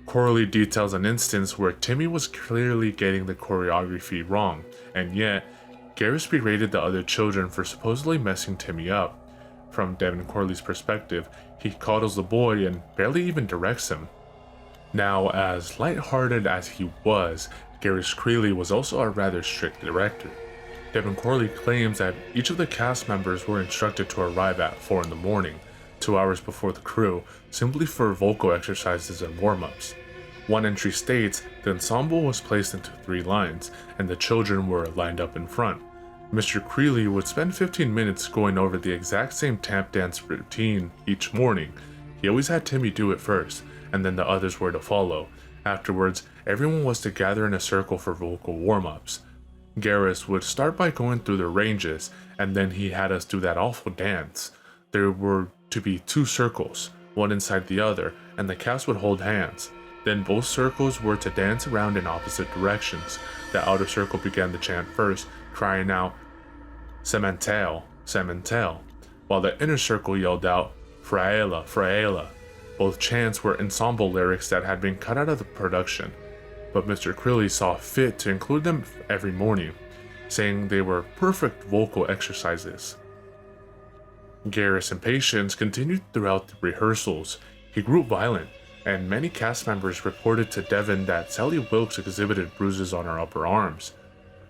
Corley details an instance where Timmy was clearly getting the choreography wrong, and yet, Garrus berated the other children for supposedly messing Timmy up. From Devin Corley's perspective, he coddles the boy and barely even directs him. Now, as lighthearted as he was, Garrus Creeley was also a rather strict director. Devin Corley claims that each of the cast members were instructed to arrive at 4 in the morning, 2 hours before the crew, simply for vocal exercises and warm-ups. One entry states the ensemble was placed into 3 lines, and the children were lined up in front. Mr. Creeley would spend 15 minutes going over the exact same tap dance routine each morning. He always had Timmy do it first, and then the others were to follow. Afterwards, everyone was to gather in a circle for vocal warm-ups. Garrus would start by going through the ranges, and then he had us do that awful dance. There were to be 2 circles, one inside the other, and the cast would hold hands. Then both circles were to dance around in opposite directions. The outer circle began to chant first, crying out, Sementel, Sementel, while the inner circle yelled out, Fraela, Fraela. Both chants were ensemble lyrics that had been cut out of the production, but Mr. Creeley saw fit to include them every morning, saying they were perfect vocal exercises. Garrus' impatience continued throughout the rehearsals. He grew violent, and many cast members reported to Devin that Sally Wilkes exhibited bruises on her upper arms.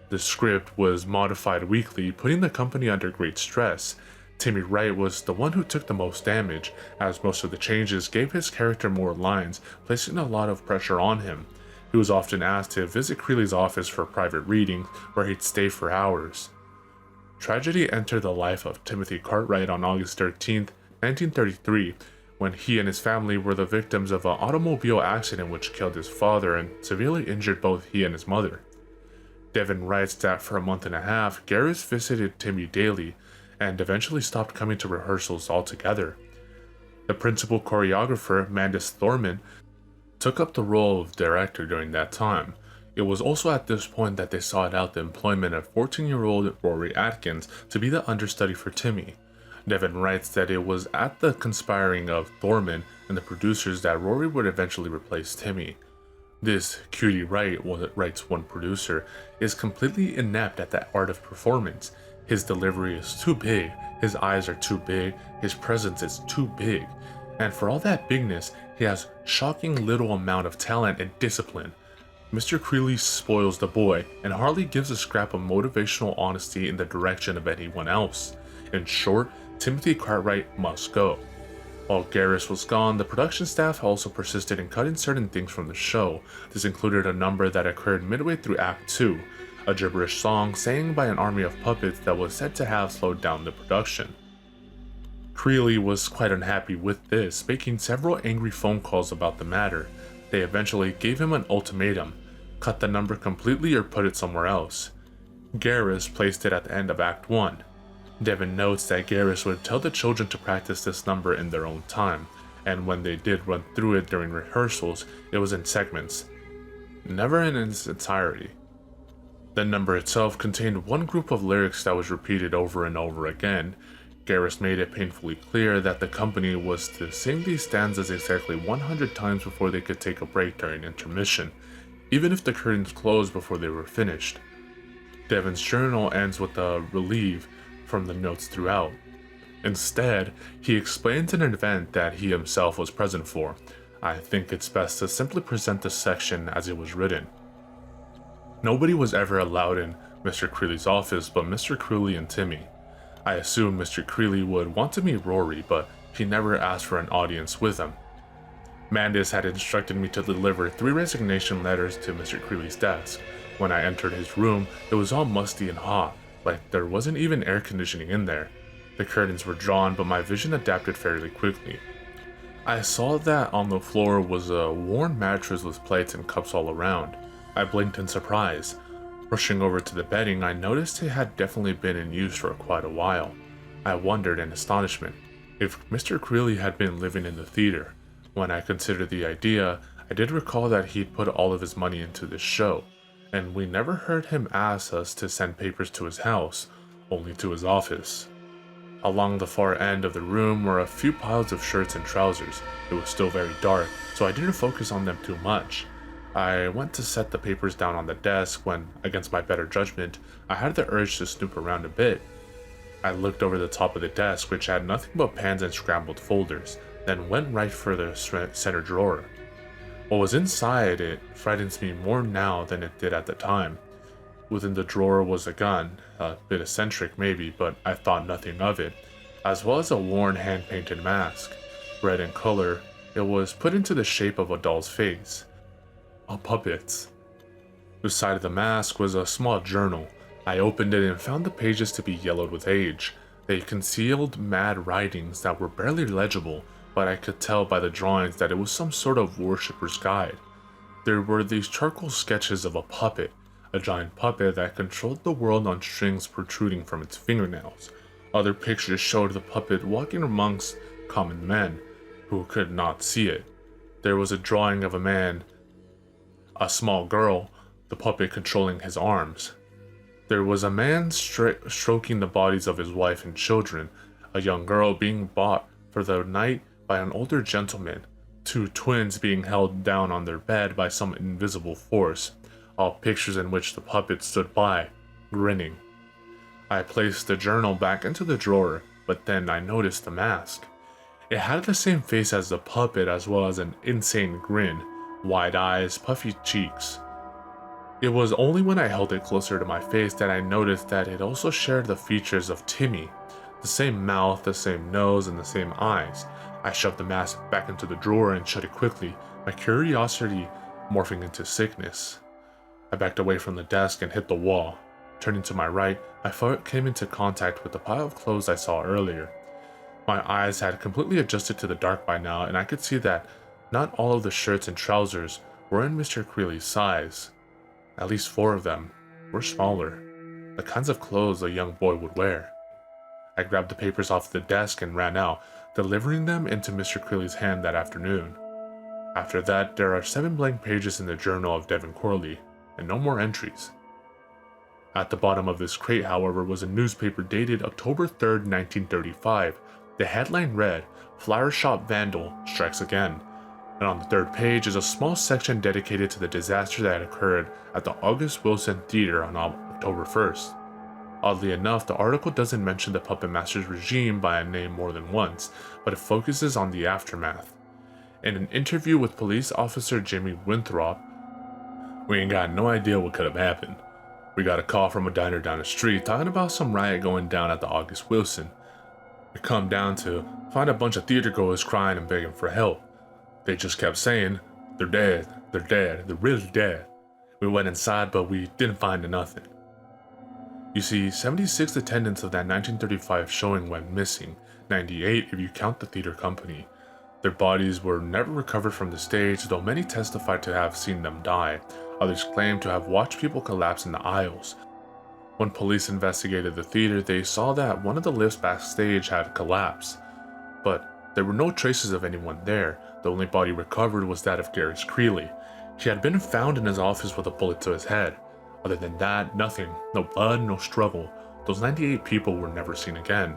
The script was modified weekly, putting the company under great stress. Timmy Wright was the one who took the most damage, as most of the changes gave his character more lines, placing a lot of pressure on him. He was often asked to visit Creeley's office for private readings, where he'd stay for hours. Tragedy entered the life of Timothy Cartwright on August 13, 1933, when he and his family were the victims of an automobile accident which killed his father and severely injured both he and his mother. Devin writes that for a month and a half, Garrus visited Timmy daily, and eventually stopped coming to rehearsals altogether. The principal choreographer, Mandis Thorman, took up the role of director during that time. It was also at this point that they sought out the employment of 14-year-old Rory Atkins to be the understudy for Timmy. Devin writes that it was at the conspiring of Thorman and the producers that Rory would eventually replace Timmy. This cutie Wright, writes one producer, is completely inept at the art of performance. His delivery is too big, his eyes are too big, his presence is too big, and for all that bigness, he has shocking little amount of talent and discipline. Mr. Creeley spoils the boy and hardly gives a scrap of motivational honesty in the direction of anyone else. In short, Timothy Cartwright must go. While Garrus was gone, the production staff also persisted in cutting certain things from the show. This included a number that occurred midway through Act 2, a gibberish song sang by an army of puppets that was said to have slowed down the production. Creeley was quite unhappy with this, making several angry phone calls about the matter. They eventually gave him an ultimatum: cut the number completely or put it somewhere else. Garrus placed it at the end of Act 1. Devin notes that Garrus would tell the children to practice this number in their own time, and when they did run through it during rehearsals, it was in segments, never in its entirety. The number itself contained one group of lyrics that was repeated over and over again. Garrus made it painfully clear that the company was to sing these stanzas exactly 100 times before they could take a break during intermission, even if the curtains closed before they were finished. Devin's journal ends with a relief from the notes throughout. Instead, he explains an event that he himself was present for. I think it's best to simply present the section as it was written. Nobody was ever allowed in Mr. Creeley's office but Mr. Creeley and Timmy. I assumed Mr. Creeley would want to meet Rory, but he never asked for an audience with him. Mandis had instructed me to deliver 3 resignation letters to Mr. Creeley's desk. When I entered his room, it was all musty and hot, like there wasn't even air conditioning in there. The curtains were drawn, but my vision adapted fairly quickly. I saw that on the floor was a worn mattress with plates and cups all around. I blinked in surprise. Rushing over to the bedding, I noticed it had definitely been in use for quite a while. I wondered in astonishment if Mr. Creeley had been living in the theater. When I considered the idea, I did recall that he'd put all of his money into this show. and we never heard him ask us to send papers to his house, only to his office. Along the far end of the room were a few piles of shirts and trousers. It was still very dark, so I didn't focus on them too much. I went to set the papers down on the desk when, against my better judgment, I had the urge to snoop around a bit. I looked over the top of the desk, which had nothing but pans and scrambled folders, then went right for the center drawer. What was inside it frightens me more now than it did at the time. Within the drawer was a gun, a bit eccentric maybe, but I thought nothing of it, as well as a worn hand-painted mask. Red in color, it was put into the shape of a doll's face. A puppet's. Beside the mask was a small journal. I opened it and found the pages to be yellowed with age. They concealed mad writings that were barely legible, but I could tell by the drawings that it was some sort of worshipper's guide. There were these charcoal sketches of a puppet, a giant puppet that controlled the world on strings protruding from its fingernails. Other pictures showed the puppet walking amongst common men, who could not see it. There was a drawing of a man, a small girl, the puppet controlling his arms. There was a man stroking the bodies of his wife and children, a young girl being bought for the night by an older gentleman, two twins being held down on their bed by some invisible force, all pictures in which the puppet stood by, grinning. I placed the journal back into the drawer, but then I noticed the mask. It had the same face as the puppet as well as an insane grin, wide eyes, puffy cheeks. It was only when I held it closer to my face that I noticed that it also shared the features of Timmy, the same mouth, the same nose, and the same eyes. I shoved the mask back into the drawer and shut it quickly, my curiosity morphing into sickness. I backed away from the desk and hit the wall. Turning to my right, I came into contact with the pile of clothes I saw earlier. My eyes had completely adjusted to the dark by now, and I could see that not all of the shirts and trousers were in Mr. Creeley's size. At least 4 of them were smaller, the kinds of clothes a young boy would wear. I grabbed the papers off the desk and ran out, delivering them into Mr. Creeley's hand that afternoon. After that, there are 7 blank pages in the journal of Devin Corley, and no more entries. At the bottom of this crate, however, was a newspaper dated October 3rd, 1935. The headline read, "Flower Shop Vandal Strikes Again," and on the 3rd page is a small section dedicated to the disaster that occurred at the August Wilson Theater on October 1st. Oddly enough, the article doesn't mention the Puppetmasters regime by a name more than once, but it focuses on the aftermath. In an interview with police officer Jimmy Winthrop, "We ain't got no idea what could have happened. We got a call from a diner down the street talking about some riot going down at the August Wilson. We come down to find a bunch of theatergoers crying and begging for help. They just kept saying, 'They're dead, they're dead, they're really dead.' We went inside, but we didn't find nothing." You see, 76 attendants of that 1935 showing went missing, 98 if you count the theater company. Their bodies were never recovered from the stage, though many testified to have seen them die. Others claimed to have watched people collapse in the aisles. When police investigated the theater, they saw that one of the lifts backstage had collapsed. But there were no traces of anyone there. The only body recovered was that of Garrett Creeley. He had been found in his office with a bullet to his head. Other than that, nothing. No blood, no struggle. Those 98 people were never seen again.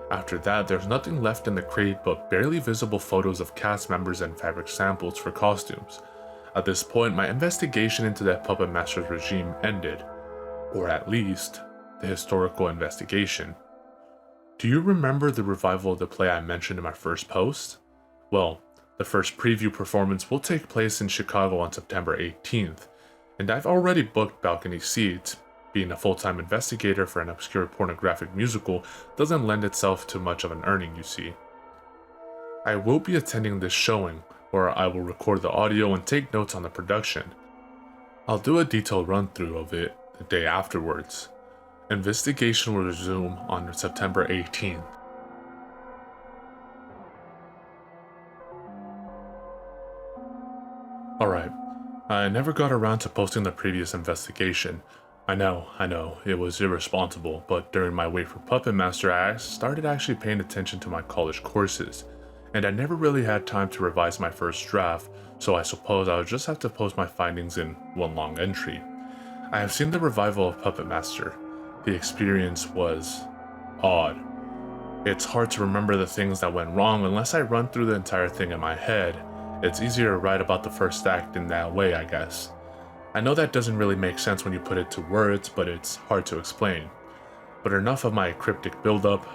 After that, there's nothing left in the crate but barely visible photos of cast members and fabric samples for costumes. At this point, my investigation into the Puppetmasters regime ended. Or at least, the historical investigation. Do you remember the revival of the play I mentioned in my first post? Well, the first preview performance will take place in Chicago on September 18th, and I've already booked balcony seats. Being a full-time investigator for an obscure pornographic musical doesn't lend itself to much of an earning, you see. I will be attending this showing, where I will record the audio and take notes on the production. I'll do a detailed run-through of it the day afterwards. Investigation will resume on September 18th. Alright, I never got around to posting the previous investigation. I know, it was irresponsible, but during my wait for Puppetmaster, I started actually paying attention to my college courses, and I never really had time to revise my first draft, so I suppose I would just have to post my findings in one long entry. I have seen the revival of Puppetmaster. The experience was odd. It's hard to remember the things that went wrong unless I run through the entire thing in my head. It's easier to write about the first act in that way, I guess. I know that doesn't really make sense when you put it to words, but it's hard to explain. But enough of my cryptic build-up.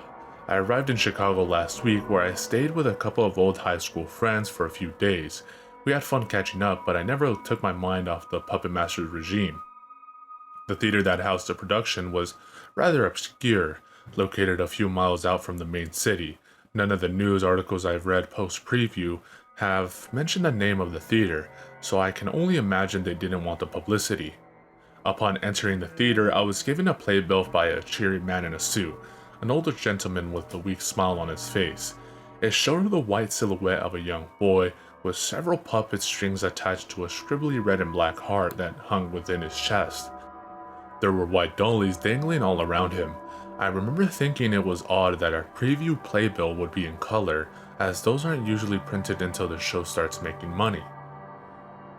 I arrived in Chicago last week where I stayed with a couple of old high school friends for a few days. We had fun catching up, but I never took my mind off the Puppetmasters regime. The theater that housed the production was rather obscure, located a few miles out from the main city. None of the news articles I've read post-preview have mentioned the name of the theater, so I can only imagine they didn't want the publicity. Upon entering the theater, I was given a playbill by a cheery man in a suit, an older gentleman with a weak smile on his face. It showed the white silhouette of a young boy with several puppet strings attached to a scribbly red and black heart that hung within his chest. There were white dollies dangling all around him. I remember thinking it was odd that a preview playbill would be in color, as those aren't usually printed until the show starts making money.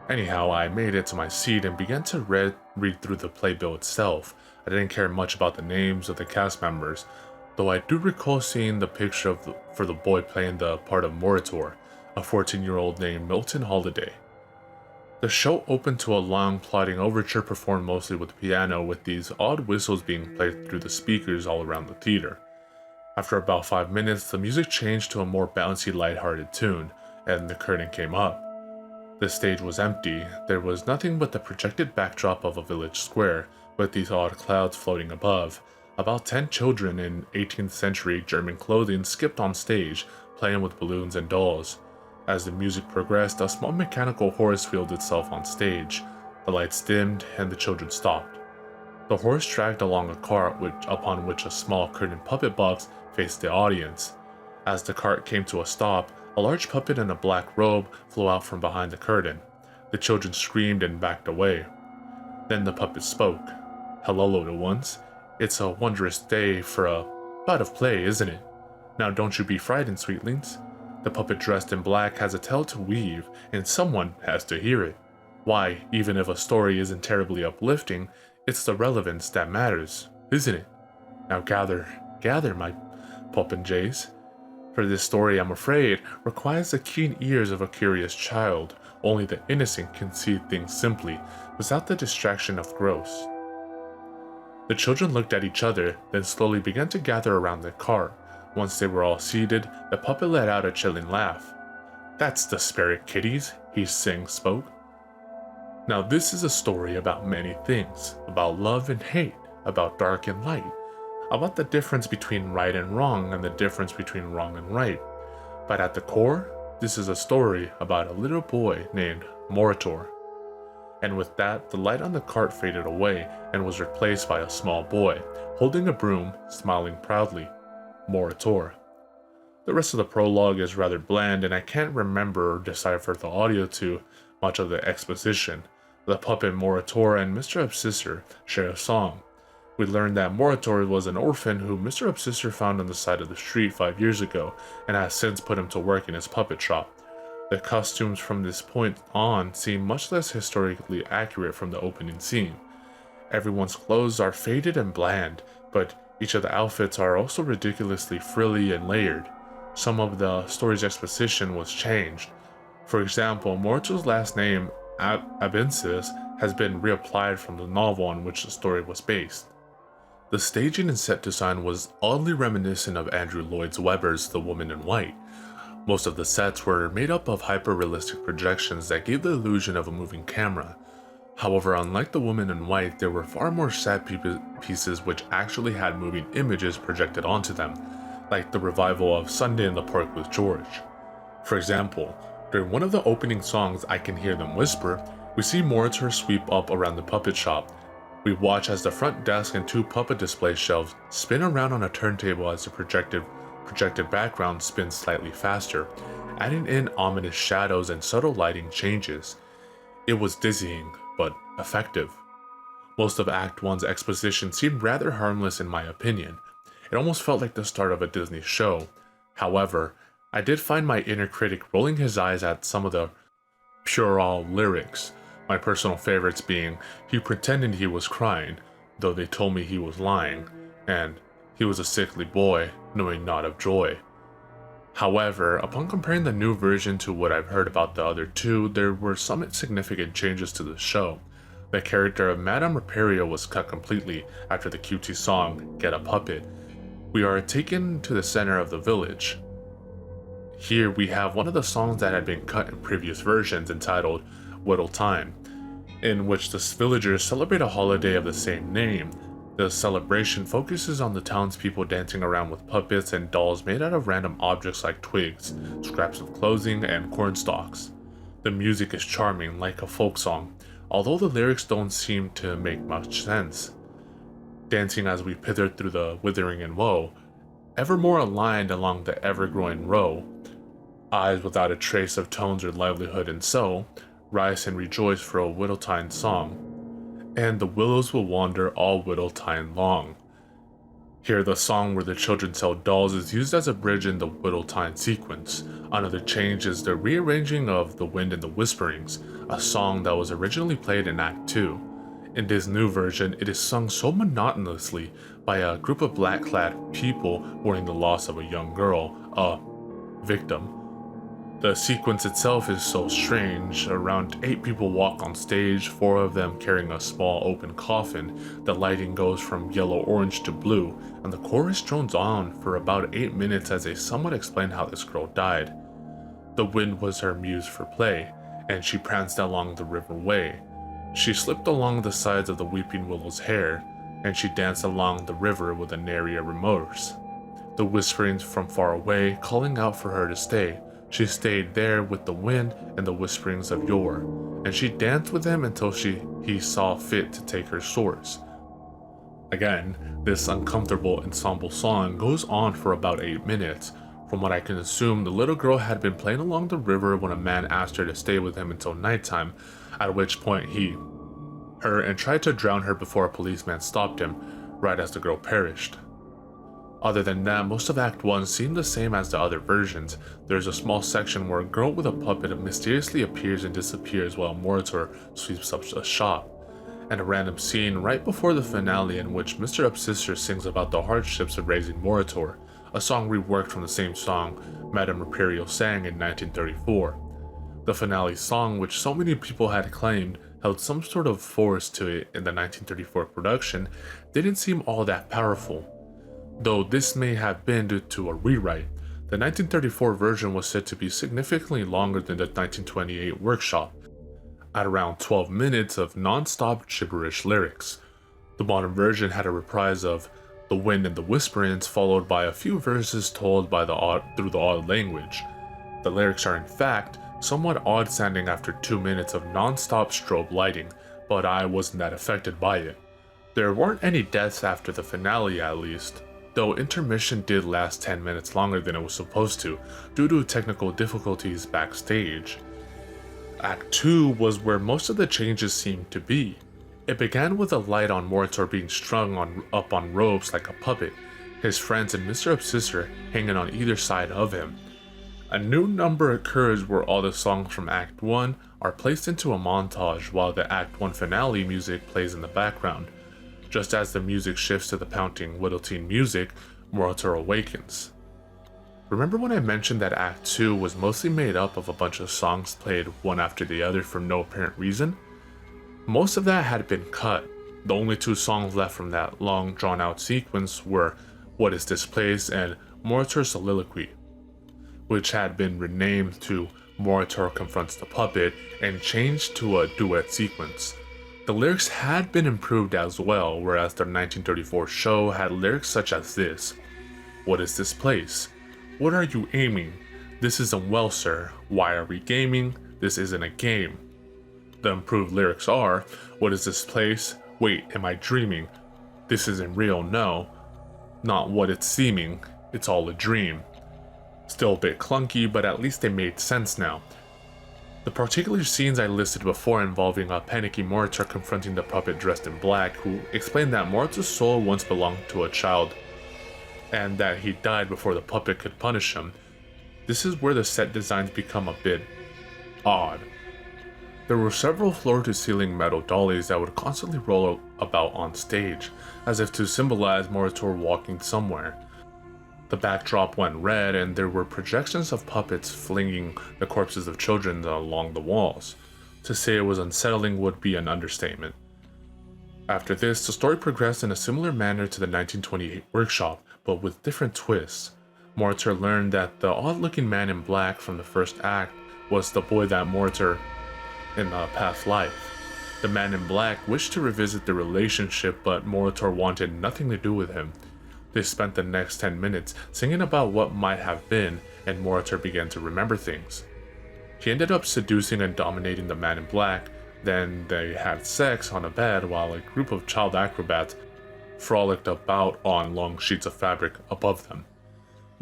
Anyhow, I made it to my seat and began to read through the playbill itself. I didn't care much about the names of the cast members, though I do recall seeing the picture for the boy playing the part of Moritor, a 14-year-old named Milton Holiday. The show opened to a long, plodding overture performed mostly with piano, with these odd whistles being played through the speakers all around the theater. After about 5 minutes, the music changed to a more bouncy, lighthearted tune, and the curtain came up. The stage was empty. There was nothing but the projected backdrop of a village square, with these odd clouds floating above. About 10 children in 18th century German clothing skipped on stage, playing with balloons and dolls. As the music progressed, a small mechanical horse wheeled itself on stage. The lights dimmed, and the children stopped. The horse dragged along a cart upon which a small curtained puppet box faced the audience. As the cart came to a stop, a large puppet in a black robe flew out from behind the curtain. The children screamed and backed away. Then the puppet spoke. "Hello, little ones. It's a wondrous day for a bout of play, isn't it? Now don't you be frightened, sweetlings. The puppet dressed in black has a tale to weave, and someone has to hear it. Why, even if a story isn't terribly uplifting, it's the relevance that matters, isn't it? Now gather, my popinjays. For this story, I'm afraid, requires the keen ears of a curious child. Only the innocent can see things simply, without the distraction of gross." The children looked at each other, then slowly began to gather around the cart. Once they were all seated, the puppet let out a chilling laugh. "That's the spirit, kiddies," he spoke. "Now this is a story about many things, about love and hate, about dark and light, about the difference between right and wrong and the difference between wrong and right. But at the core, this is a story about a little boy named Moritor." And with that, the light on the cart faded away and was replaced by a small boy, holding a broom, smiling proudly. Moritor. The rest of the prologue is rather bland, and I can't remember or decipher the audio to much of the exposition. The puppet Moritor and Mr. Obsessor share a song. We learned that Moritor was an orphan who Mr. Obsessor found on the side of the street 5 years ago and has since put him to work in his puppet shop. The costumes from this point on seem much less historically accurate from the opening scene. Everyone's clothes are faded and bland, but each of the outfits are also ridiculously frilly and layered. Some of the story's exposition was changed. For example, Moritor's last name, Abensis, has been reapplied from the novel on which the story was based. The staging and set design was oddly reminiscent of Andrew Lloyd Webber's The Woman in White. Most of the sets were made up of hyper-realistic projections that gave the illusion of a moving camera. However, unlike The Woman in White, there were far more set pieces which actually had moving images projected onto them, like the revival of Sunday in the Park with George. For example, during one of the opening songs, I Can Hear Them Whisper, we see Moritor sweep up around the puppet shop. We watch as the front desk and 2 puppet display shelves spin around on a turntable as the projected background spins slightly faster, adding in ominous shadows and subtle lighting changes. It was dizzying, but effective. Most of Act 1's exposition seemed rather harmless in my opinion. It almost felt like the start of a Disney show. However, I did find my inner critic rolling his eyes at some of the puerile lyrics. My personal favorites being, he pretended he was crying, though they told me he was lying, and he was a sickly boy, knowing not of joy. However, upon comparing the new version to what I've heard about the other two, there were some significant changes to the show. The character of Madame Reperio was cut completely after the QT song, Get a Puppet. We are taken to the center of the village. Here we have one of the songs that had been cut in previous versions entitled Whittle Time, in which the villagers celebrate a holiday of the same name. The celebration focuses on the townspeople dancing around with puppets and dolls made out of random objects like twigs, scraps of clothing, and corn stalks. The music is charming, like a folk song, although the lyrics don't seem to make much sense. Dancing as we pither through the withering and woe, ever more aligned along the ever-growing row, eyes without a trace of tones or livelihood, and so rise and rejoice for a Whittletine song. And the willows will wander all Whittletine long. Here, the song where the children sell dolls is used as a bridge in the Whittletine sequence. Another change is the rearranging of The Wind and the Whisperings, a song that was originally played in Act 2. In this new version, it is sung so monotonously by a group of black-clad people mourning the loss of a young girl, a victim. The sequence itself is so strange. Around 8 people walk on stage, 4 of them carrying a small open coffin. The lighting goes from yellow-orange to blue, and the chorus drones on for about 8 minutes as they somewhat explain how this girl died. The wind was her muse for play, and she pranced along the river way. She slipped along the sides of the weeping willow's hair, and she danced along the river with a nary a remorse. The whisperings from far away, calling out for her to stay. She stayed there with the wind and the whisperings of yore, and she danced with him until he saw fit to take her source. Again, this uncomfortable ensemble song goes on for about 8 minutes. From what I can assume, the little girl had been playing along the river when a man asked her to stay with him until nighttime, at which point he hurt her and tried to drown her before a policeman stopped him, right as the girl perished. Other than that, most of Act 1 seemed the same as the other versions. There's a small section where a girl with a puppet mysteriously appears and disappears while Moritor sweeps up a shop, and a random scene right before the finale in which Mr. Upsister sings about the hardships of raising Moritor, a song reworked from the same song Madame Reperio sang in 1934. The finale song, which so many people had claimed held some sort of force to it in the 1934 production, didn't seem all that powerful. Though this may have been due to a rewrite, the 1934 version was said to be significantly longer than the 1928 workshop, at around 12 minutes of non-stop gibberish lyrics. The modern version had a reprise of The Wind and the Whisperings followed by a few verses told through the odd language. The lyrics are in fact somewhat odd-sounding after 2 minutes of non-stop strobe lighting, but I wasn't that affected by it. There weren't any deaths after the finale at least, though intermission did last 10 minutes longer than it was supposed to, due to technical difficulties backstage. Act 2 was where most of the changes seemed to be. It began with a light on Moritor being strung up on ropes like a puppet, his friends and Mr. Upsister hanging on either side of him. A new number occurs where all the songs from Act 1 are placed into a montage while the Act 1 finale music plays in the background. Just as the music shifts to the pounding Whittletine music, Moritor awakens. Remember when I mentioned that Act 2 was mostly made up of a bunch of songs played one after the other for no apparent reason? Most of that had been cut. The only 2 songs left from that long drawn-out sequence were What Is This Place and Moritor's Soliloquy, which had been renamed to Moritor Confronts the Puppet and changed to a duet sequence. The lyrics had been improved as well, whereas the 1934 show had lyrics such as this: What is this place? What are you aiming? This isn't well, sir. Why are we gaming? This isn't a game. The improved lyrics are: What is this place? Wait, am I dreaming? This isn't real, no. Not what it's seeming. It's all a dream. Still a bit clunky, but at least they made sense now. The particular scenes I listed before involving a panicky Moritor confronting the puppet dressed in black, who explained that Moritor's soul once belonged to a child, and that he died before the puppet could punish him. This is where the set designs become a bit odd. There were several floor-to-ceiling metal dollies that would constantly roll about on stage, as if to symbolize Moritor walking somewhere. The backdrop went red, and there were projections of puppets flinging the corpses of children along the walls. To say it was unsettling would be an understatement. After this, the story progressed in a similar manner to the 1928 workshop, but with different twists. Moritor learned that the odd-looking man in black from the first act was the boy that Moritor in past life. The man in black wished to revisit the relationship, but Moritor wanted nothing to do with him. They spent the next 10 minutes singing about what might have been, and Moritor began to remember things. He ended up seducing and dominating the man in black. Then they had sex on a bed while a group of child acrobats frolicked about on long sheets of fabric above them.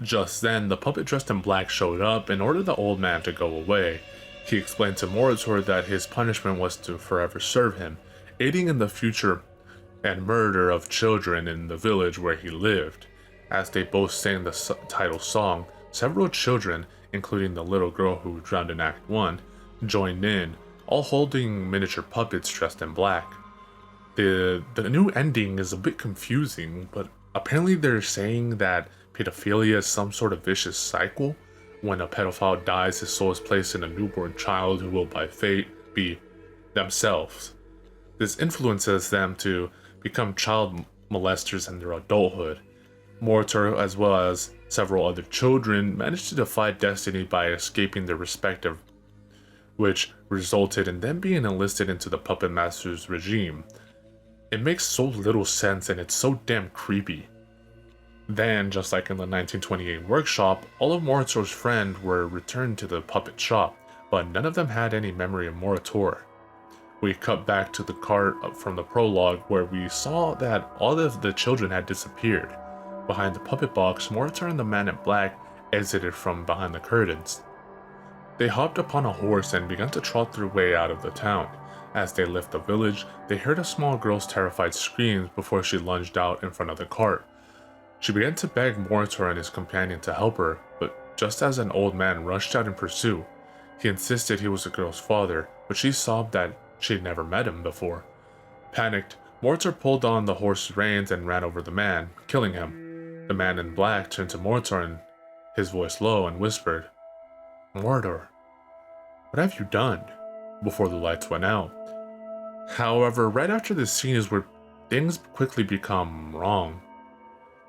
Just then, the puppet dressed in black showed up and ordered the old man to go away. He explained to Moritor that his punishment was to forever serve him, aiding in the future and murder of children in the village where he lived. As they both sang the title song, several children, including the little girl who drowned in Act 1, joined in, all holding miniature puppets dressed in black. The new ending is a bit confusing, but apparently they're saying that pedophilia is some sort of vicious cycle. When a pedophile dies, his soul is placed in a newborn child who will by fate be themselves. This influences them to become child molesters in their adulthood. Moritor, as well as several other children, managed to defy destiny by escaping their respective, which resulted in them being enlisted into the Puppetmasters regime. It makes so little sense and it's so damn creepy. Then, just like in the 1928 workshop, all of Moritor's friends were returned to the puppet shop, but none of them had any memory of Moritor. We cut back to the cart from the prologue where we saw that all of the children had disappeared. Behind the puppet box, Moritor and the man in black exited from behind the curtains. They hopped upon a horse and began to trot their way out of the town. As they left the village, they heard a small girl's terrified screams before she lunged out in front of the cart. She began to beg Moritor and his companion to help her, but just as an old man rushed out in pursuit, he insisted he was the girl's father, but she sobbed that she'd never met him before. Panicked, Moritor pulled on the horse's reins and ran over the man, killing him. The man in black turned to Moritor and, his voice low, and whispered, "Moritor, what have you done?" before the lights went out. However, right after this scene is where things quickly become wrong.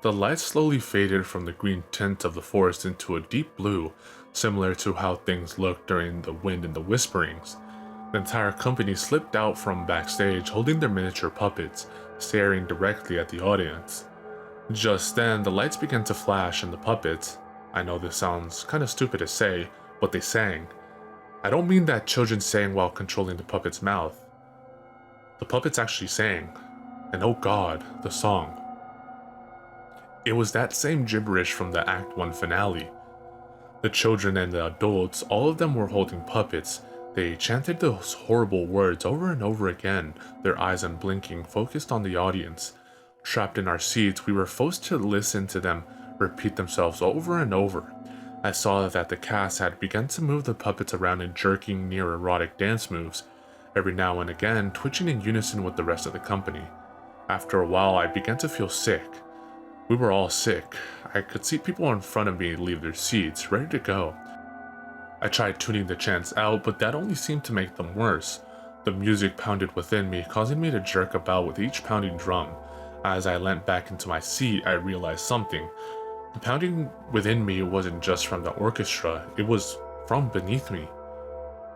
The lights slowly faded from the green tint of the forest into a deep blue, similar to how things looked during the wind and the whisperings. The entire company slipped out from backstage holding their miniature puppets, staring directly at the audience. Just then, the lights began to flash and the puppets, I know this sounds kinda stupid to say, but they sang. I don't mean that children sang while controlling the puppet's mouth. The puppets actually sang, and oh god, the song. It was that same gibberish from the Act 1 finale. The children and the adults, all of them were holding puppets. They chanted those horrible words over and over again, their eyes unblinking, focused on the audience. Trapped in our seats, we were forced to listen to them repeat themselves over and over. I saw that the cast had begun to move the puppets around in jerking, near-erotic dance moves, every now and again twitching in unison with the rest of the company. After a while, I began to feel sick. We were all sick. I could see people in front of me leave their seats, ready to go. I tried tuning the chants out, but that only seemed to make them worse. The music pounded within me, causing me to jerk about with each pounding drum. As I leant back into my seat, I realized something. The pounding within me wasn't just from the orchestra, it was from beneath me.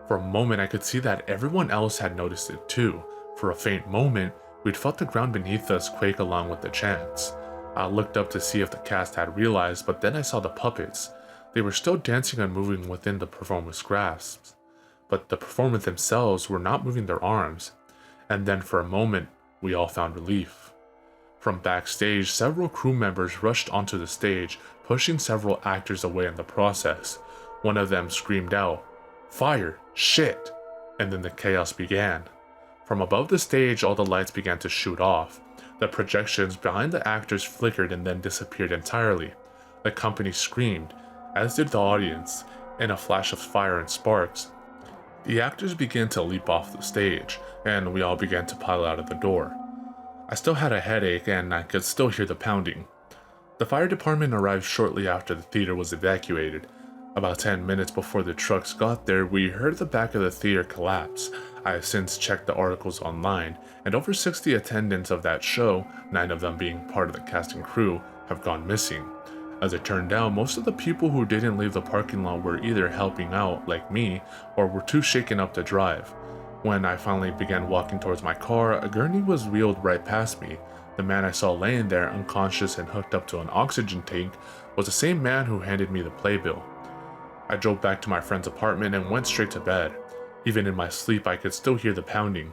For a moment, I could see that everyone else had noticed it too. For a faint moment, we'd felt the ground beneath us quake along with the chants. I looked up to see if the cast had realized, but then I saw the puppets. They were still dancing and moving within the performer's grasp, but the performers themselves were not moving their arms. And then for a moment, we all found relief. From backstage, several crew members rushed onto the stage, pushing several actors away in the process. One of them screamed out, "Fire! Shit!" And then the chaos began. From above the stage, all the lights began to shoot off. The projections behind the actors flickered and then disappeared entirely. The company screamed, as did the audience. In a flash of fire and sparks, The actors began to leap off the stage, and we all began to pile out of the door. I still had a headache, and I could still hear the pounding. The fire department arrived shortly after the theater was evacuated. About 10 minutes before the trucks got there, we heard the back of the theater collapse. I have since checked the articles online, and over 60 attendants of that show, 9 of them being part of the cast and crew, have gone missing. As it turned out, most of the people who didn't leave the parking lot were either helping out, like me, or were too shaken up to drive. When I finally began walking towards my car, a gurney was wheeled right past me. The man I saw laying there, unconscious and hooked up to an oxygen tank, was the same man who handed me the playbill. I drove back to my friend's apartment and went straight to bed. Even in my sleep, I could still hear the pounding.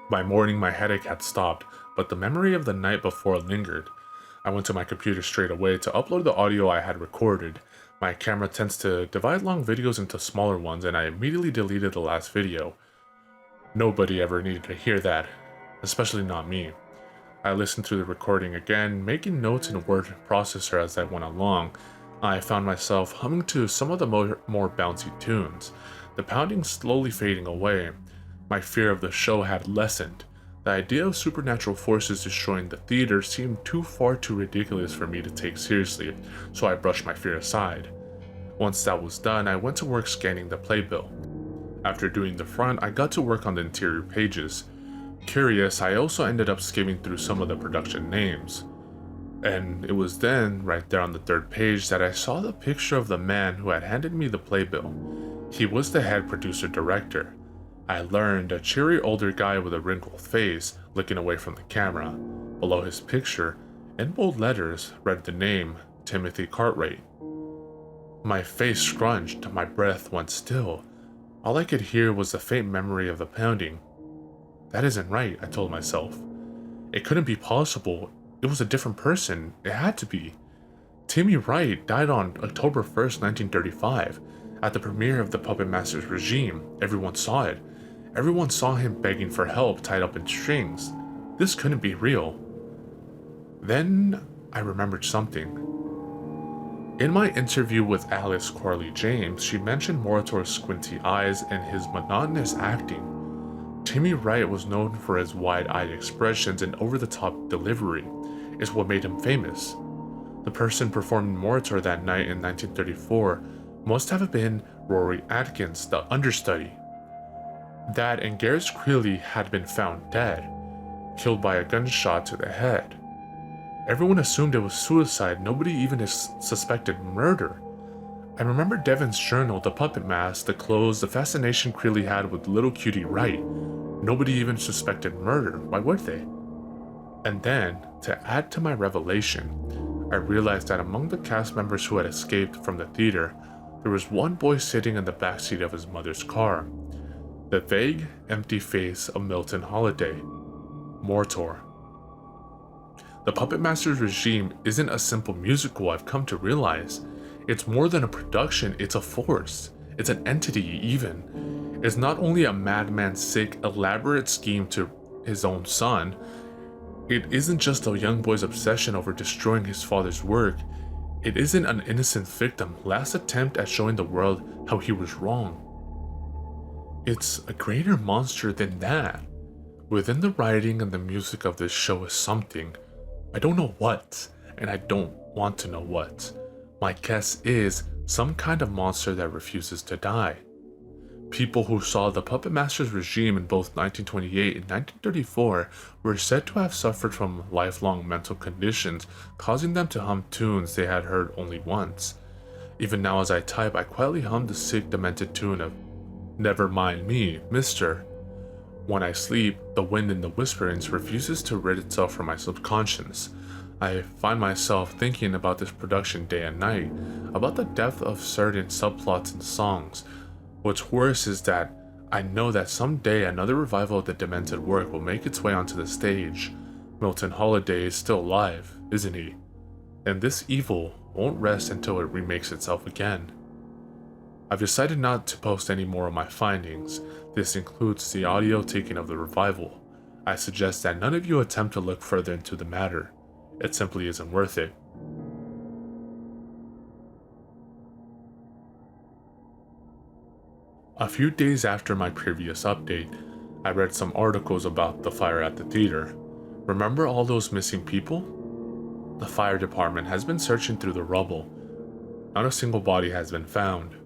By morning, my headache had stopped, but the memory of the night before lingered. I went to my computer straight away to upload the audio I had recorded. My camera tends to divide long videos into smaller ones, and I immediately deleted the last video. Nobody ever needed to hear that, especially not me. I listened to the recording again, making notes in a word processor as I went along. I found myself humming to some of the more bouncy tunes, the pounding slowly fading away. My fear of the show had lessened. The idea of supernatural forces destroying the theater seemed far too ridiculous for me to take seriously, so I brushed my fear aside. Once that was done, I went to work scanning the playbill. After doing the front, I got to work on the interior pages. Curious, I also ended up skimming through some of the production names. And it was then, right there on the third page, that I saw the picture of the man who had handed me the playbill. He was the head producer-director. I learned a cheery older guy with a wrinkled face, looking away from the camera. Below his picture, in bold letters, read the name, Timothy Cartwright. My face scrunched, my breath went still. All I could hear was the faint memory of the pounding. That isn't right, I told myself. It couldn't be possible. It was a different person. It had to be. Timmy Wright died on October 1st, 1935. At the premiere of the Puppetmasters regime, everyone saw it. Everyone saw him begging for help tied up in strings. This couldn't be real. Then I remembered something. In my interview with Alice Corley James, she mentioned Molitor's squinty eyes and his monotonous acting. Timmy Wright was known for his wide-eyed expressions and over-the-top delivery. It's what made him famous. The person performing Molitor that night in 1934 must have been Rory Atkins, the understudy. That and Garrett Creeley had been found dead, killed by a gunshot to the head. Everyone assumed it was suicide, nobody even suspected murder. I remember Devin's journal, the puppet mask, the clothes, the fascination Creeley had with little cutie Wright. Nobody even suspected murder, why would they? And then, to add to my revelation, I realized that among the cast members who had escaped from the theater, there was one boy sitting in the backseat of his mother's car. The vague, empty face of Milton Holiday. Molitor. The Puppetmasters regime isn't a simple musical, I've come to realize. It's more than a production, it's a force. It's an entity, even. It's not only a madman's sick, elaborate scheme to his own son. It isn't just a young boy's obsession over destroying his father's work. It isn't an innocent victim's last attempt at showing the world how he was wrong. It's a greater monster than that. Within the writing and the music of this show is something. I don't know what, and I don't want to know what. My guess is some kind of monster that refuses to die. People who saw the Puppetmasters regime in both 1928 and 1934 were said to have suffered from lifelong mental conditions, causing them to hum tunes they had heard only once. Even now as I type, I quietly hum the sick, demented tune of "Never mind me, mister." When I sleep, the wind in the whisperings refuses to rid itself from my subconscious. I find myself thinking about this production day and night, about the depth of certain subplots and songs. What's worse is that I know that someday another revival of the demented work will make its way onto the stage. Milton Holiday is still alive, isn't he? And this evil won't rest until it remakes itself again. I've decided not to post any more of my findings. This includes the audio taken of the revival. I suggest that none of you attempt to look further into the matter. It simply isn't worth it. A few days after my previous update, I read some articles about the fire at the theater. Remember all those missing people? The fire department has been searching through the rubble. Not a single body has been found.